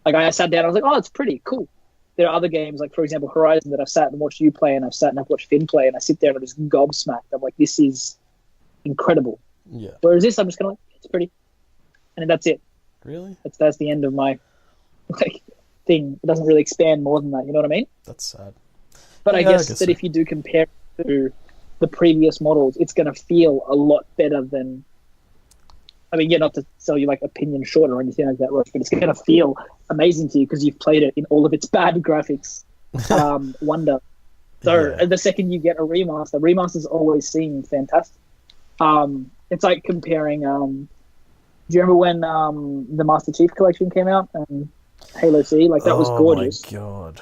I sat down, I was like, oh, it's pretty cool. There are other games, like for example Horizon, that I've sat and watched you play, and I've watched Finn play, and I sit there and I'm just gobsmacked. I'm like, this is incredible. Yeah. Whereas this, I'm just kind of like, it's pretty, and that's it. Really? That's the end of my like thing. It doesn't really expand more than that. You know what I mean? That's sad. But Yeah, I guess so. that if you do compare it to the previous models, it's going to feel a lot better than. I mean, yeah, not to sell you like opinion short or anything like that, Ross, but it's going to feel amazing to you because you've played it in all of its bad graphics wonder. So the second you get a remaster, remasters always seem fantastic. It's like comparing. Do you remember when the Master Chief Collection came out and Halo C? Like that was gorgeous. Oh my god!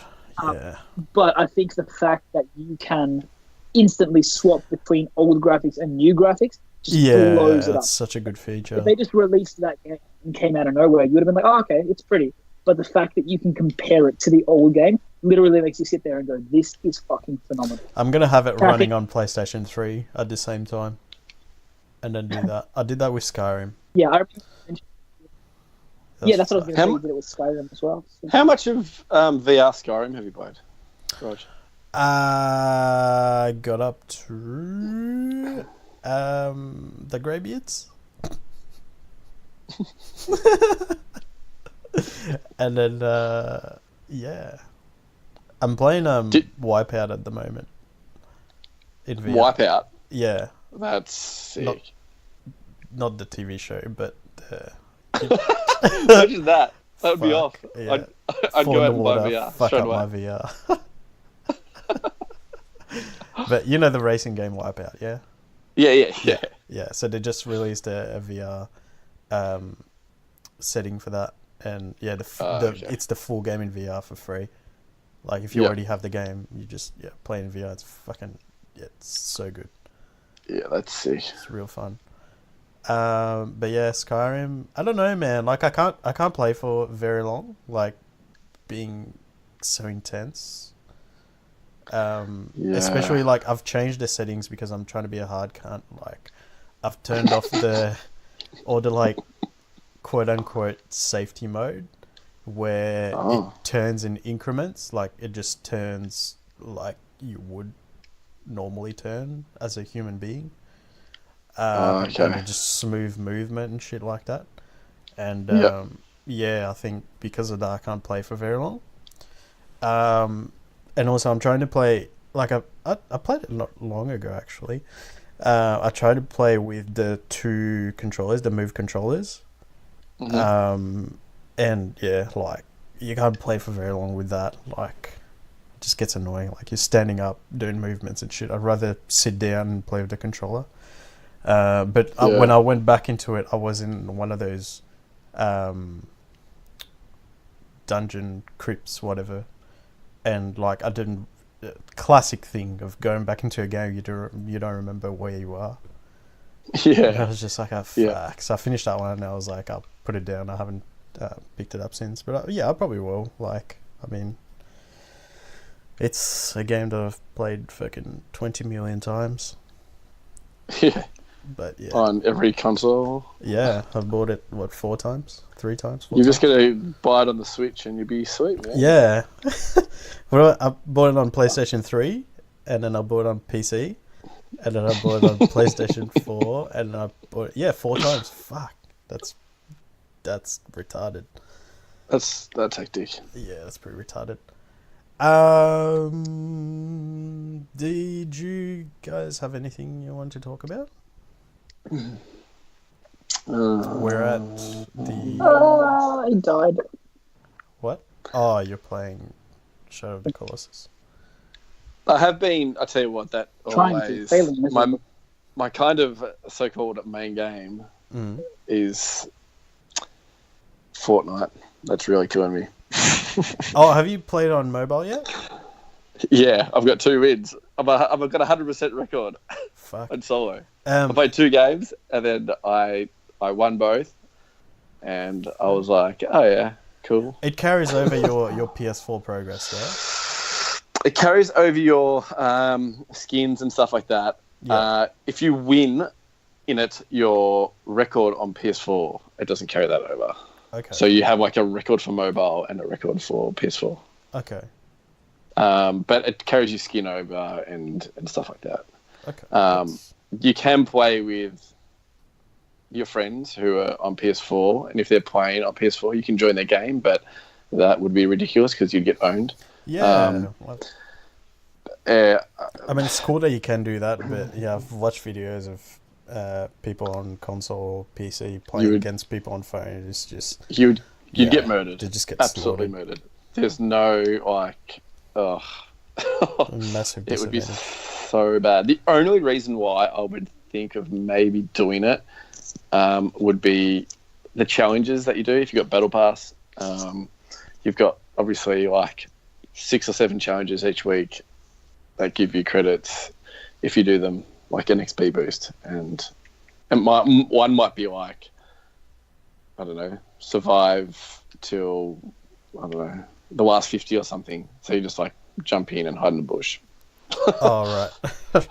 Yeah. But I think the fact that you can instantly swap between old graphics and new graphics just blows it up. That's such a good feature. If they just released that game and came out of nowhere, you would have been like, oh, okay, it's pretty. But the fact that you can compare it to the old game literally makes you sit there and go, this is fucking phenomenal. I'm going to have it running on PlayStation 3 at the same time. And then do that. I did that with Skyrim. Yeah, I that's what I was going to say. You did it with Skyrim as well. So. How much of VR Skyrim have you played, Rog? I got up to the Greybeards. And then I'm playing Wipeout at the moment in VR. Wipeout? Yeah. That's sick. Not the TV show, but Imagine that. That would be off. Yeah. I'd go out and buy VR. Fuck straight up away. my VR. But you know the racing game Wipeout, yeah? Yeah. Yeah, so they just released a VR setting for that, and yeah, it's the full game in VR for free. Like if you already have the game, you just play in VR. It's fucking it's so good. Yeah, that's sick. It's real fun. But yeah, Skyrim. I don't know, man. Like I can't play for very long. Like being so intense. Especially Yeah. like I've changed the settings because I'm trying to be a hard cunt. Like I've turned off the like quote unquote safety mode where it Oh. turns in increments. Like it just turns like you would normally turn as a human being. And Okay. it just smooth movement and shit like that. And Yeah. yeah, I think because of that, I can't play for very long. And also, I'm trying to play like I played it not long ago actually. I tried to play with the two controllers, the Move controllers. Hmm. And yeah, like you can't play for very long with that. Like, it just gets annoying. Like you're standing up doing movements and shit. I'd rather sit down and play with the controller. But when Yeah. I went back into it, I was in one of those um, dungeon crypts, whatever, and like I didn't. Classic thing of going back into a game, you don't remember where you are. And I Yeah. was just like, oh Yeah. fuck. So I finished that one, and I was like, I'll put it down. I haven't picked it up since, but yeah, I probably will. Like, I mean, it's a game that I've played fucking 20 million times. Yeah. But yeah, On every console. yeah, I've bought it what 4 times, 3 times, four You're just times. gonna buy it on the Switch and you'll be sweet, man. Yeah, well, I bought it on PlayStation 3, and then I bought it on PC, and then I bought it on PlayStation 4, and then I bought it, yeah, 4 times. Fuck, that's that's retarded. That's hectic. Yeah, that's pretty retarded. Did you guys have anything you want to talk about? We're at the I died. what? Oh, you're playing Shadow of the Colossus. I have been. I tell you what, that Trying to, always failing miserably. my kind of so-called main game Mm. is Fortnite. That's really killing me. Oh, have you played on mobile yet? Yeah, I've got 2 wins. I've got a 100% record Fuck. on solo. I Um, played 2 games and then I won both, and I was like, oh yeah, cool. it carries over your PS4 progress, though. It carries over your skins and stuff like that. Yeah. If you win in it, your record on PS4, it doesn't carry that over. Okay. So you have like a record for mobile and a record for PS4. Okay. But it carries your skin over and stuff like that. Okay. Um, You can play with your friends who are on PS4, and if they're playing on PS4, you can join their game, but that would be ridiculous because you'd get owned. yeah. Well, Uh, I mean, it's cool that you can do that, but yeah, I've watched videos of people on console or PC playing against people on phone. It's just you'd yeah, get murdered. They just get Absolutely slaughtered. murdered. There's no like, ugh. Massive It would be disadvantage. so bad. The only reason why I would think of maybe doing it would be the challenges that you do. If you've got Battle Pass, you've got obviously like 6 or 7 challenges each week that give you credits if you do them, like an XP boost. And one might be like, I don't know, survive till, I don't know, the last 50 or something. So you just like jump in and hide in the bush. Oh right.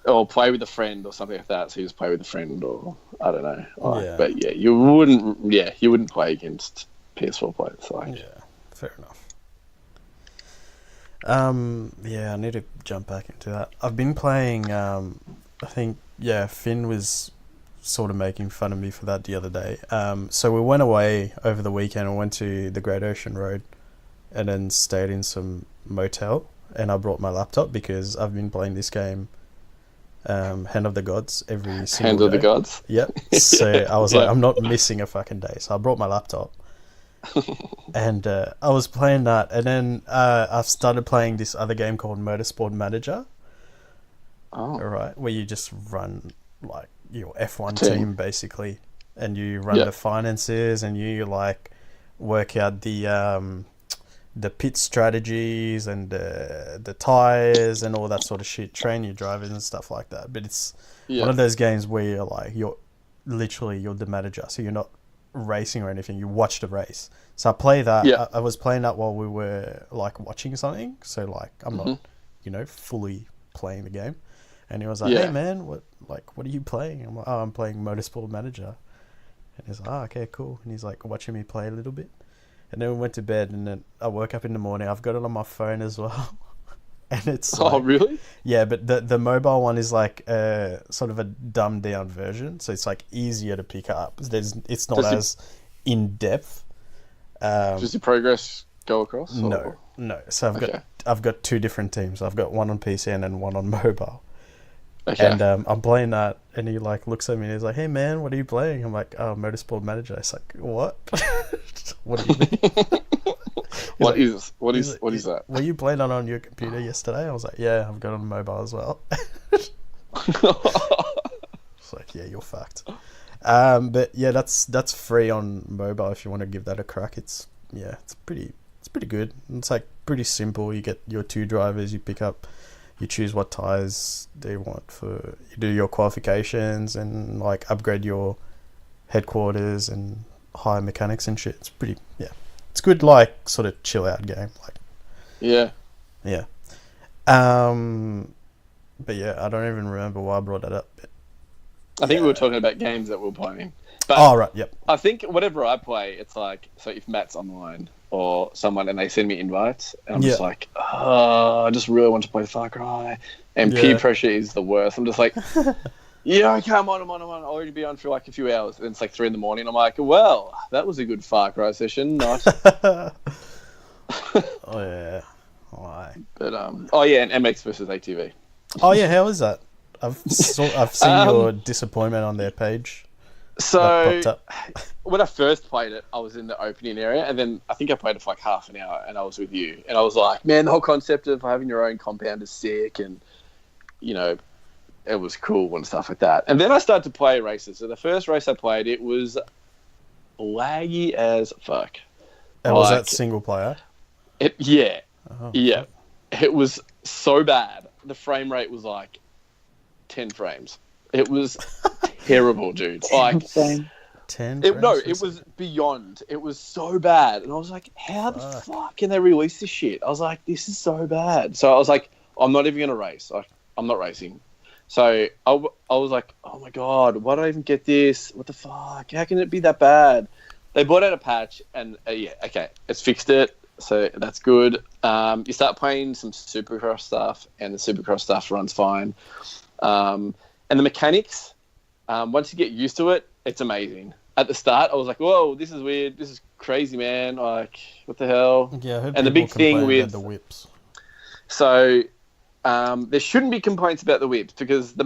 Or play with a friend or something like that. So you just play with a friend, or I don't know. Like, Yeah. But yeah, you wouldn't play against PS4 players. Like, Yeah, fair enough. Yeah, I need to jump back into that. I've been playing. I think Finn was sort of making fun of me for that the other day. So we went away over the weekend and went to the Great Ocean Road, and then stayed in some motel. And I brought my laptop because I've been playing this game, Hand of the Gods, every single Hands day. of the Gods. Yep. So I was Yeah. like, I'm not missing a fucking day. So I brought my laptop. And I was playing that, and then I've started playing this other game called Motorsport Manager. Oh, Alright, where you just run like your F1 Team. team basically, and you run Yeah. the finances, and you like work out the pit strategies and the tires and all that sort of shit. Train your drivers and stuff like that. But it's yeah. one of those games where you're literally you're the manager, so you're not racing or anything. You watch the race. So I play that. Yeah. I was playing that while we were like watching something. So like I'm not, fully playing the game. And he was like, Yeah. "Hey man, what are you playing?" I'm like, "Oh, I'm playing Motorsport Manager." And he's like, "Oh, okay, cool." And he's like watching me play a little bit. And then we went to bed, and then I woke up in the morning. I've got it on my phone as well. And it's Oh, like, really? yeah, but the mobile one is like sort of a dumbed down version, so it's like easier to pick up. It's not as in depth. Does your progress go across? No. So I've got two different teams. I've got one on PC and then one on mobile. Okay. And I'm playing that, and he like looks at me and he's like, "Hey man, what are you playing?" I'm like, "Oh, Motorsport Manager." It's like, "What? What do you mean?" What is that? Were you playing it on your computer yesterday? I was like, "Yeah, I've got it on mobile as well." It's like, "Yeah, you're fucked." But yeah, that's free on mobile if you want to give that a crack. It's pretty good. It's like pretty simple. You get your two drivers, you pick up, you choose what tires they want you do your qualifications and like upgrade your headquarters and hire mechanics and shit. It's pretty, it's good, like sort of chill out game. Like, yeah. But yeah, I don't even remember why I brought that up. I think we were talking about games that we were playing. But oh, right, yep. I think whatever I play, it's like, so if Matt's online or someone and they send me invites, and I'm just like, I just really want to play Far Cry. And peer pressure is the worst. I'm just like, yeah, okay, I'm on. I'll already be on for like a few hours. And it's like 3 a.m. I'm like, well, that was a good Far Cry session. Not. Oh, yeah. Why? But, and MX versus ATV. Oh, yeah, how is that? I've seen your disappointment on their page. So when I first played it, I was in the opening area, and then I think I played it for like half an hour, and I was with you, and I was like, man, the whole concept of having your own compound is sick, and it was cool and stuff like that. And then I started to play races. So the first race I played, it was laggy as fuck. And was that single player? Yeah. Oh, yeah. It was so bad. The frame rate was like 10 frames. It was terrible, dude. Like 10 it was beyond. It was so bad. And I was like, how the fuck can they release this shit? I was like, this is so bad. So I was like, I'm not even going to race. Like, I'm not racing. So I was like, oh my God, why did I even get this? What the fuck? How can it be that bad? They brought out a patch and it's fixed it. So that's good. You start playing some Supercross stuff and the Supercross stuff runs fine. And the mechanics, once you get used to it, it's amazing. At the start, I was like, whoa, this is weird. This is crazy, man. Like, what the hell? Yeah, I heard and the big thing with the whips. So there shouldn't be complaints about the whips because the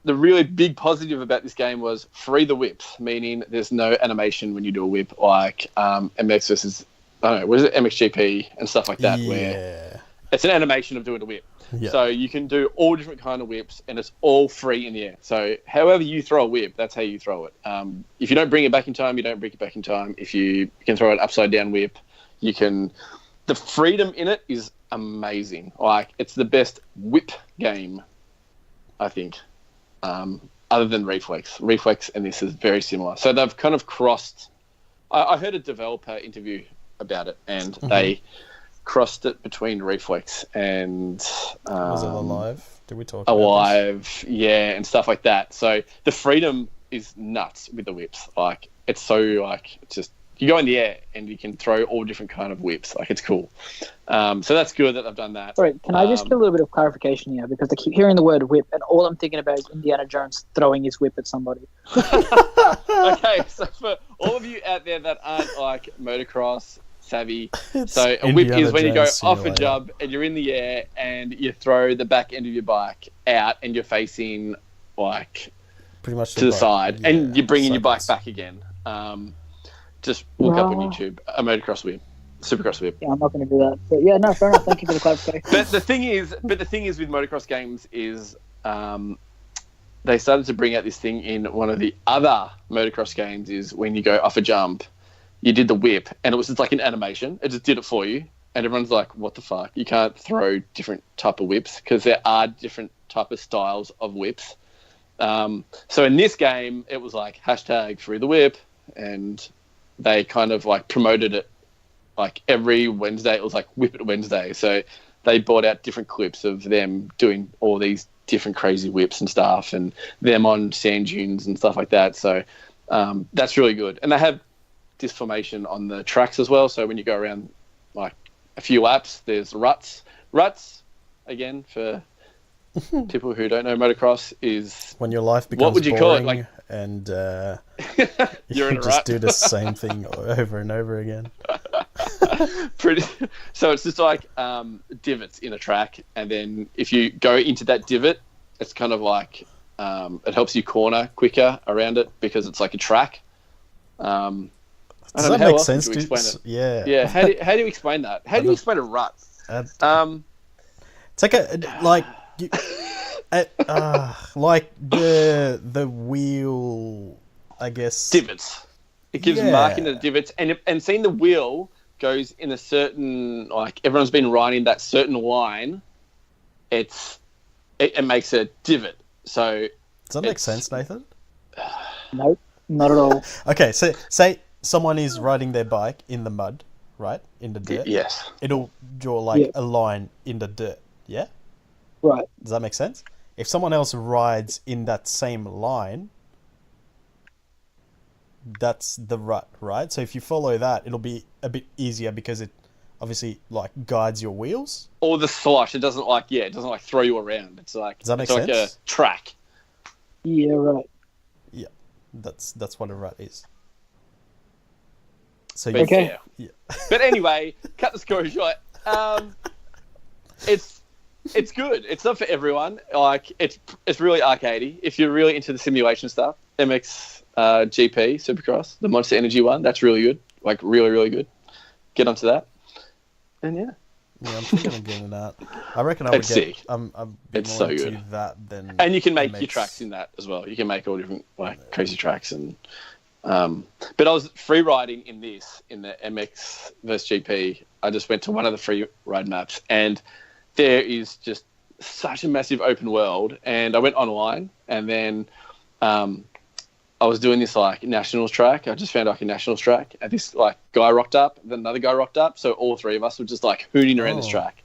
really big positive about this game was free the whips, meaning there's no animation when you do a whip like MX versus, I don't know, was it MXGP and stuff like that where it's an animation of doing a whip. Yeah. So you can do all different kind of whips and it's all free in the air. So however you throw a whip, that's how you throw it. If you don't bring it back in time, you don't bring it back in time. If you can throw an upside down whip, you can... The freedom in it is amazing. Like, it's the best whip game, I think, other than Reflex. Reflex and this is very similar. So they've kind of crossed... I heard a developer interview about it and they crossed it between Reflex and... was it Alive? Did we talk about Alive, yeah, and stuff like that. So the freedom is nuts with the whips. Like, it's so, like, it's just... You go in the air and you can throw all different kind of whips. Like, it's cool. So that's good that they've done that. Sorry, can I just get a little bit of clarification here? Because I keep hearing the word whip, and all I'm thinking about is Indiana Jones throwing his whip at somebody. Okay, so for all of you out there that aren't, like, motocross savvy, so a whip is when you go off a jump and you're in the air and you throw the back end of your bike out and you're facing, like, pretty much to the side, and you're bringing your bike back again. Just look up on YouTube a motocross whip, Supercross whip. Yeah, I'm not going to do that. But yeah, no, fair enough. Thank you for the clarification. But the thing is with motocross games is they started to bring out this thing in one of the other motocross games is when you go off a jump, you did the whip, and it was just like an animation. It just did it for you, and everyone's like, "What the fuck? You can't throw different type of whips because there are different type of styles of whips." So in this game, it was like hashtag free the whip, and they kind of like promoted it like every Wednesday. It was like Whip It Wednesday. So they brought out different clips of them doing all these different crazy whips and stuff, and them on sand dunes and stuff like that. So that's really good. And they have this formation on the tracks as well. So when you go around like a few laps, there's ruts. Ruts, again, for people who don't know motocross, is when your life becomes what would you boring call it? Like, and you're in a just rut. do the same thing over and over again. So it's just like divots in a track, and then if you go into that divot, it's kind of like it helps you corner quicker around it because it's like a track. Does that make sense? Yeah. Yeah. How do you explain that? How do you explain a rut? It's like like the wheel, I guess. Divots. It gives marking to the divots, and seeing the wheel goes in a certain, like everyone's been riding that certain line. It makes a divot. So does that make sense, Nathan? Nope, not at all. Okay, so say someone is riding their bike in the mud, right? In the dirt. Yes. It'll draw like a line in the dirt. Yeah? Right. Does that make sense? If someone else rides in that same line, that's the rut, right? So if you follow that, it'll be a bit easier because it obviously like guides your wheels. Or the slosh, it doesn't like throw you around. It's like, does that make sense? Like a track. Yeah, right. Yeah, that's what a rut is. So okay. Yeah. But anyway, cut the story short. It's good. It's not for everyone. Like it's really arcadey. If you're really into the simulation stuff, MX GP Supercross, the Monster Energy one, that's really good. Like really, really good. Get onto that. And yeah, I'm thinking of getting that. I reckon I would get. I'm a bit more into that than. And you can make MX. your tracks in that as well. You can make all different like crazy tracks and. But I was free riding in the MX versus GP. I just went to one of the free ride maps, and there is just such a massive open world. And I went online, and then I was doing this like nationals track. I just found like a nationals track, and this like guy rocked up, then another guy rocked up. So all three of us were just like hooning around this track.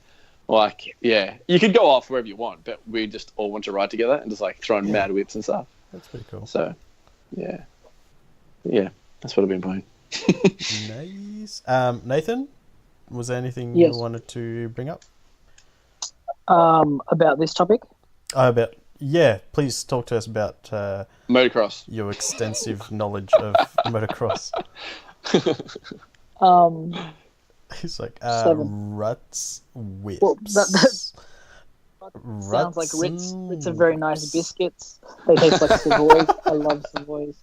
Like, yeah, you could go off wherever you want, but we just all want to ride together and just like throwing mad whips and stuff. That's pretty cool. So, yeah, that's what I've been playing. Nice. Nathan, was there anything you wanted to bring up? About this topic? Please talk to us about motocross. Your extensive knowledge of motocross. He's like ruts, whips. Well, that sounds like Ritz. Ritz are very nice biscuits. They taste like Savoys. I love Savoys.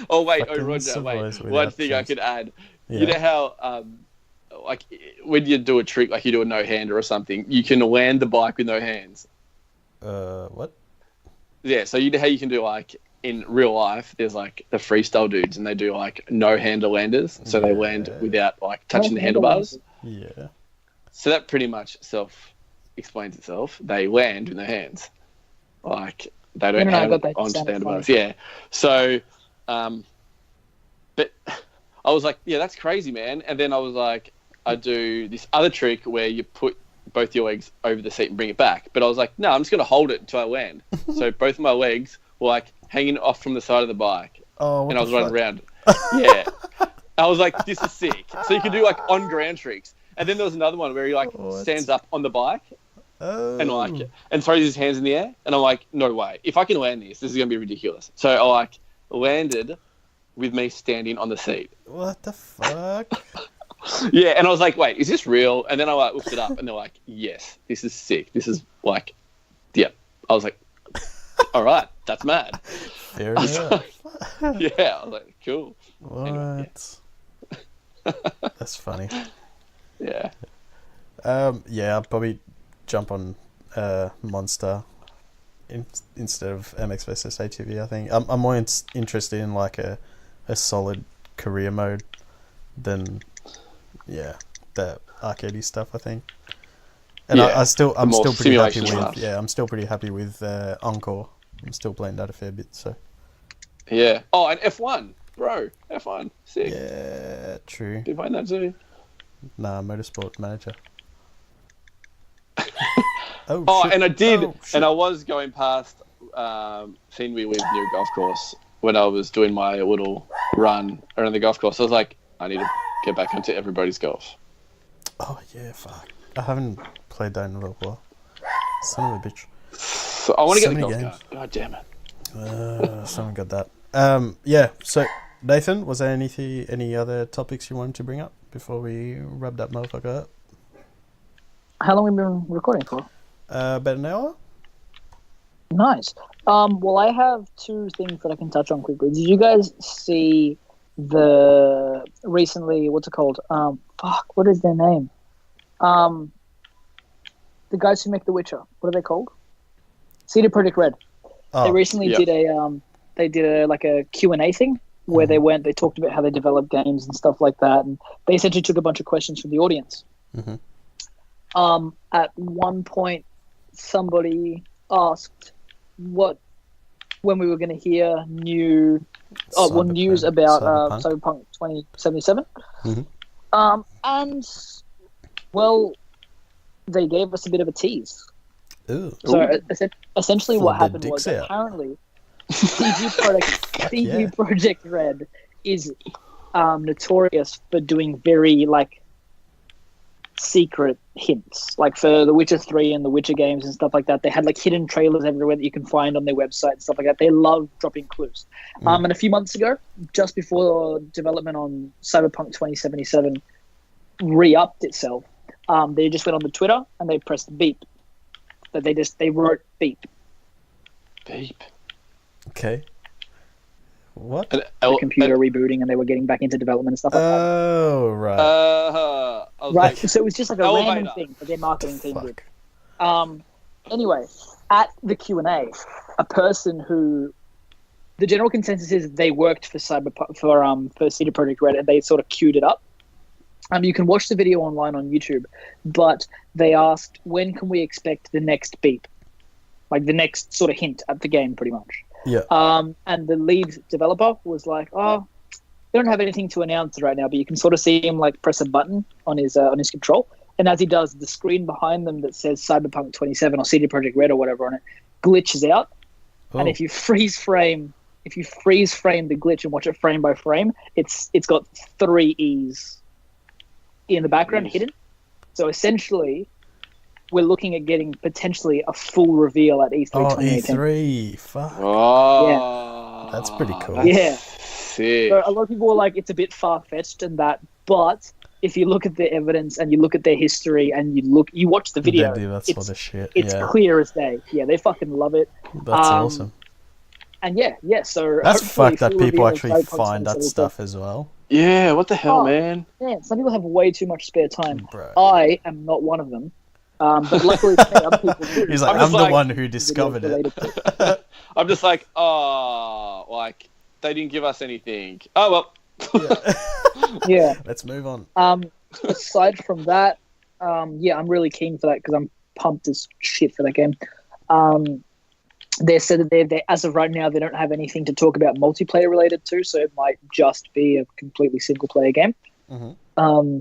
Roger, wait. One thing I could add. Yeah. You know how, like, when you do a trick, like you do a no-hander or something, you can land the bike with no hands. What? Yeah, so you know how you can do, like, in real life, there's, like, the freestyle dudes, and they do, like, no-hander landers, so they land without, like, touching the handlebars. Yeah. So that pretty much self-explains itself. They land with no hands. Like, they don't have onto the handlebars. Yeah. So, but I was like, yeah, that's crazy, man. And then I was like, I do this other trick where you put both your legs over the seat and bring it back. But I was like, no, I'm just going to hold it until I land. So both of my legs were like hanging off from the side of the bike. Oh, and I was running around. Yeah. I was like, this is sick. So you can do like on ground tricks. And then there was another one where he like stands up on the bike and throws his hands in the air. And I'm like, no way. If I can land this is going to be ridiculous. So I like landed with me standing on the seat. What the fuck? Yeah, and I was like, wait, is this real? And then I like looked it up, and they're like, yes, this is sick. This is like, yeah. I was like, all right, that's mad. Fair enough. Yeah, I was like, cool. What? Anyway, That's funny. Yeah. I'll probably jump on Monster instead of MX versus ATV. I think I'm more interested in like a solid career mode than the arcadey stuff. I think, and I'm still pretty happy with I'm still pretty happy with Encore I'm still playing that a fair bit. So Yeah. Oh, and F1, bro. F1, sick. yeah, true. Be playing that too. Nah, Motorsport Manager. Oh, shit. and I did, Oh, shit. and I was going past Finway with near golf course when I was doing my little run around the golf course. I was like, I need to get back into everybody's golf. Oh yeah, fuck. I haven't played that in a little while. Son of a bitch. So I want to So get the many golf games. going. God damn it. Someone got that. Yeah. So Nathan, was there any other topics you wanted to bring up before we wrap that motherfucker up? How long have we been recording for? About an hour. Nice. Well, I have two things that I can touch on quickly. Did you guys see the recently? What's it called? What is their name? The guys who make The Witcher. What are they called? CD Projekt Red. They recently did a Q&A thing where they talked about how they develop games and stuff like that, and they essentially took a bunch of questions from the audience. Mm-hmm. At one point, somebody asked when we were going to hear news about Cyberpunk 2077. Mm-hmm. And well, they gave us a bit of a tease. Ooh. So essentially, what Pulled their happened was dicks out. apparently CD Projekt Red is notorious for doing very secret hints. Like for The Witcher 3 and The Witcher games and stuff like that, they had hidden trailers everywhere that you can find on their website and stuff like that. They love dropping clues. And a few months ago, just before development on Cyberpunk 2077 re-upped itself, they just went on the Twitter and they pressed beep. But they wrote beep. Beep. Okay. What? The computer rebooting and they were getting back into development and stuff like that. Oh, right. Right. So it was just a random thing that their marketing team did. Anyway, at the Q&A, a person who the general consensus is they worked for for CD Projekt Red and they sort of queued it up. You can watch the video online on YouTube, but they asked, when can we expect the next beep? Like the next sort of hint at the game, pretty much. Yeah. And the lead developer was like, "Oh, they don't have anything to announce right now, but you can sort of see him press a button on his control, and as he does, the screen behind them that says Cyberpunk 27 or CD Projekt Red or whatever on it glitches out, and if you freeze frame the glitch and watch it frame by frame, it's got 3 E's in the background hidden. So essentially, we're looking at getting potentially a full reveal at E3 2018. E3, fuck. Oh, yeah. That's pretty cool. That's sick. So a lot of people were like, it's a bit far-fetched and that, but if you look at the evidence and you look at their history and you watch the video, they do that sort of shit. It's clear as day. Yeah, they fucking love it. That's awesome. And so that's fucked that people actually find that stuff as well. Yeah, what the hell, man? Yeah, some people have way too much spare time. Bro. I am not one of them. But luckily, other people do. He's like, I'm the one who discovered it. I'm just like, they didn't give us anything. Oh, well. Yeah. Let's move on. Aside from that, I'm really keen for that because I'm pumped as shit for that game. They said that they as of right now, they don't have anything to talk about multiplayer related to, so it might just be a completely single player game. Mm-hmm.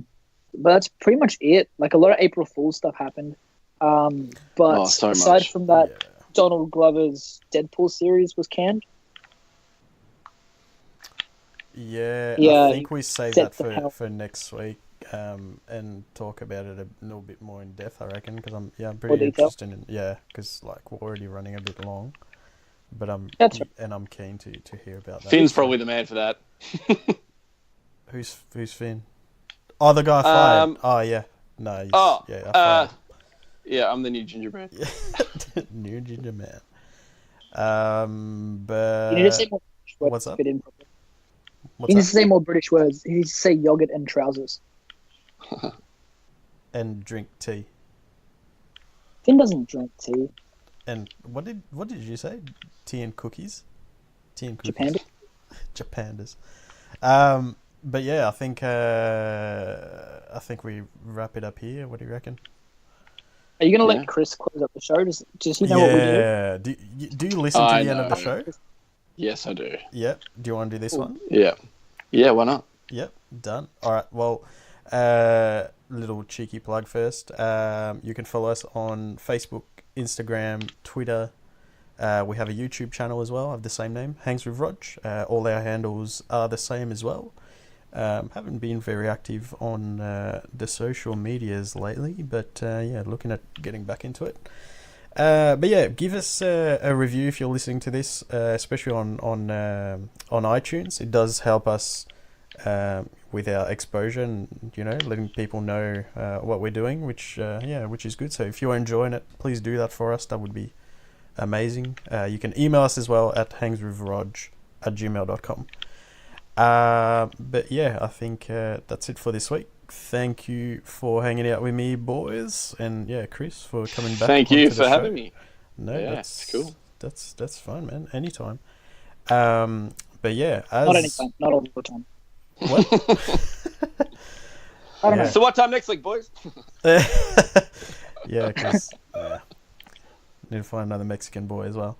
But that's pretty much it. A lot of April Fool's stuff happened. But aside from that, Donald Glover's Deadpool series was canned. Yeah, I think we save that for next week and talk about it a little bit more in depth, I reckon, because I'm pretty interested in because we're already running a bit long, but I'm keen to hear about that. Finn's probably the man for that. Who's Finn? Oh, the guy fired. Oh yeah, no. I fired. I'm the new ginger man. New ginger man. But you need to say more British words. What's up? You need to say more British words. You need to say yogurt and trousers. And drink tea. Finn doesn't drink tea. And what did you say? Tea and cookies? Tea and cookies. Japanders. But yeah, I think we wrap it up here. What do you reckon? Are you going to Yeah. let Chris close up the show? Does he know what we do? Yeah. Do you listen to I the end of the know. show? Yes, I do. Yeah. Do you want to do this one? Yeah. Yeah, why not? Yep, done. All right. Well, little cheeky plug first. You can follow us on Facebook, Instagram, Twitter. We have a YouTube channel as well of the same name, Hangs with Rog. All our handles are the same as well. Haven't been very active on the social medias lately, but yeah, looking at getting back into it. But yeah, give us a review if you're listening to this, especially on iTunes. It does help us with our exposure and letting people know what we're doing, which is good. So if you're enjoying it, please do that for us. That would be amazing. You can email us as well at hangswithrog@gmail.com. But yeah, I think that's it for this week. Thank you for hanging out with me, boys, and yeah, Chris, for coming back. Thank you onto the for show. having me. No, Yeah, that's cool. That's fun, man. Anytime. But yeah, Not anytime, not all the time. What? I don't know. So what time next week, boys? Yeah, because need to find another Mexican boy as well.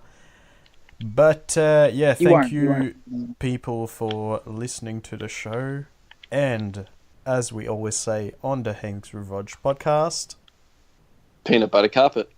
But yeah, thank you people for listening to the show. And as we always say on the Hanks with Rog podcast, Peanut butter carpet.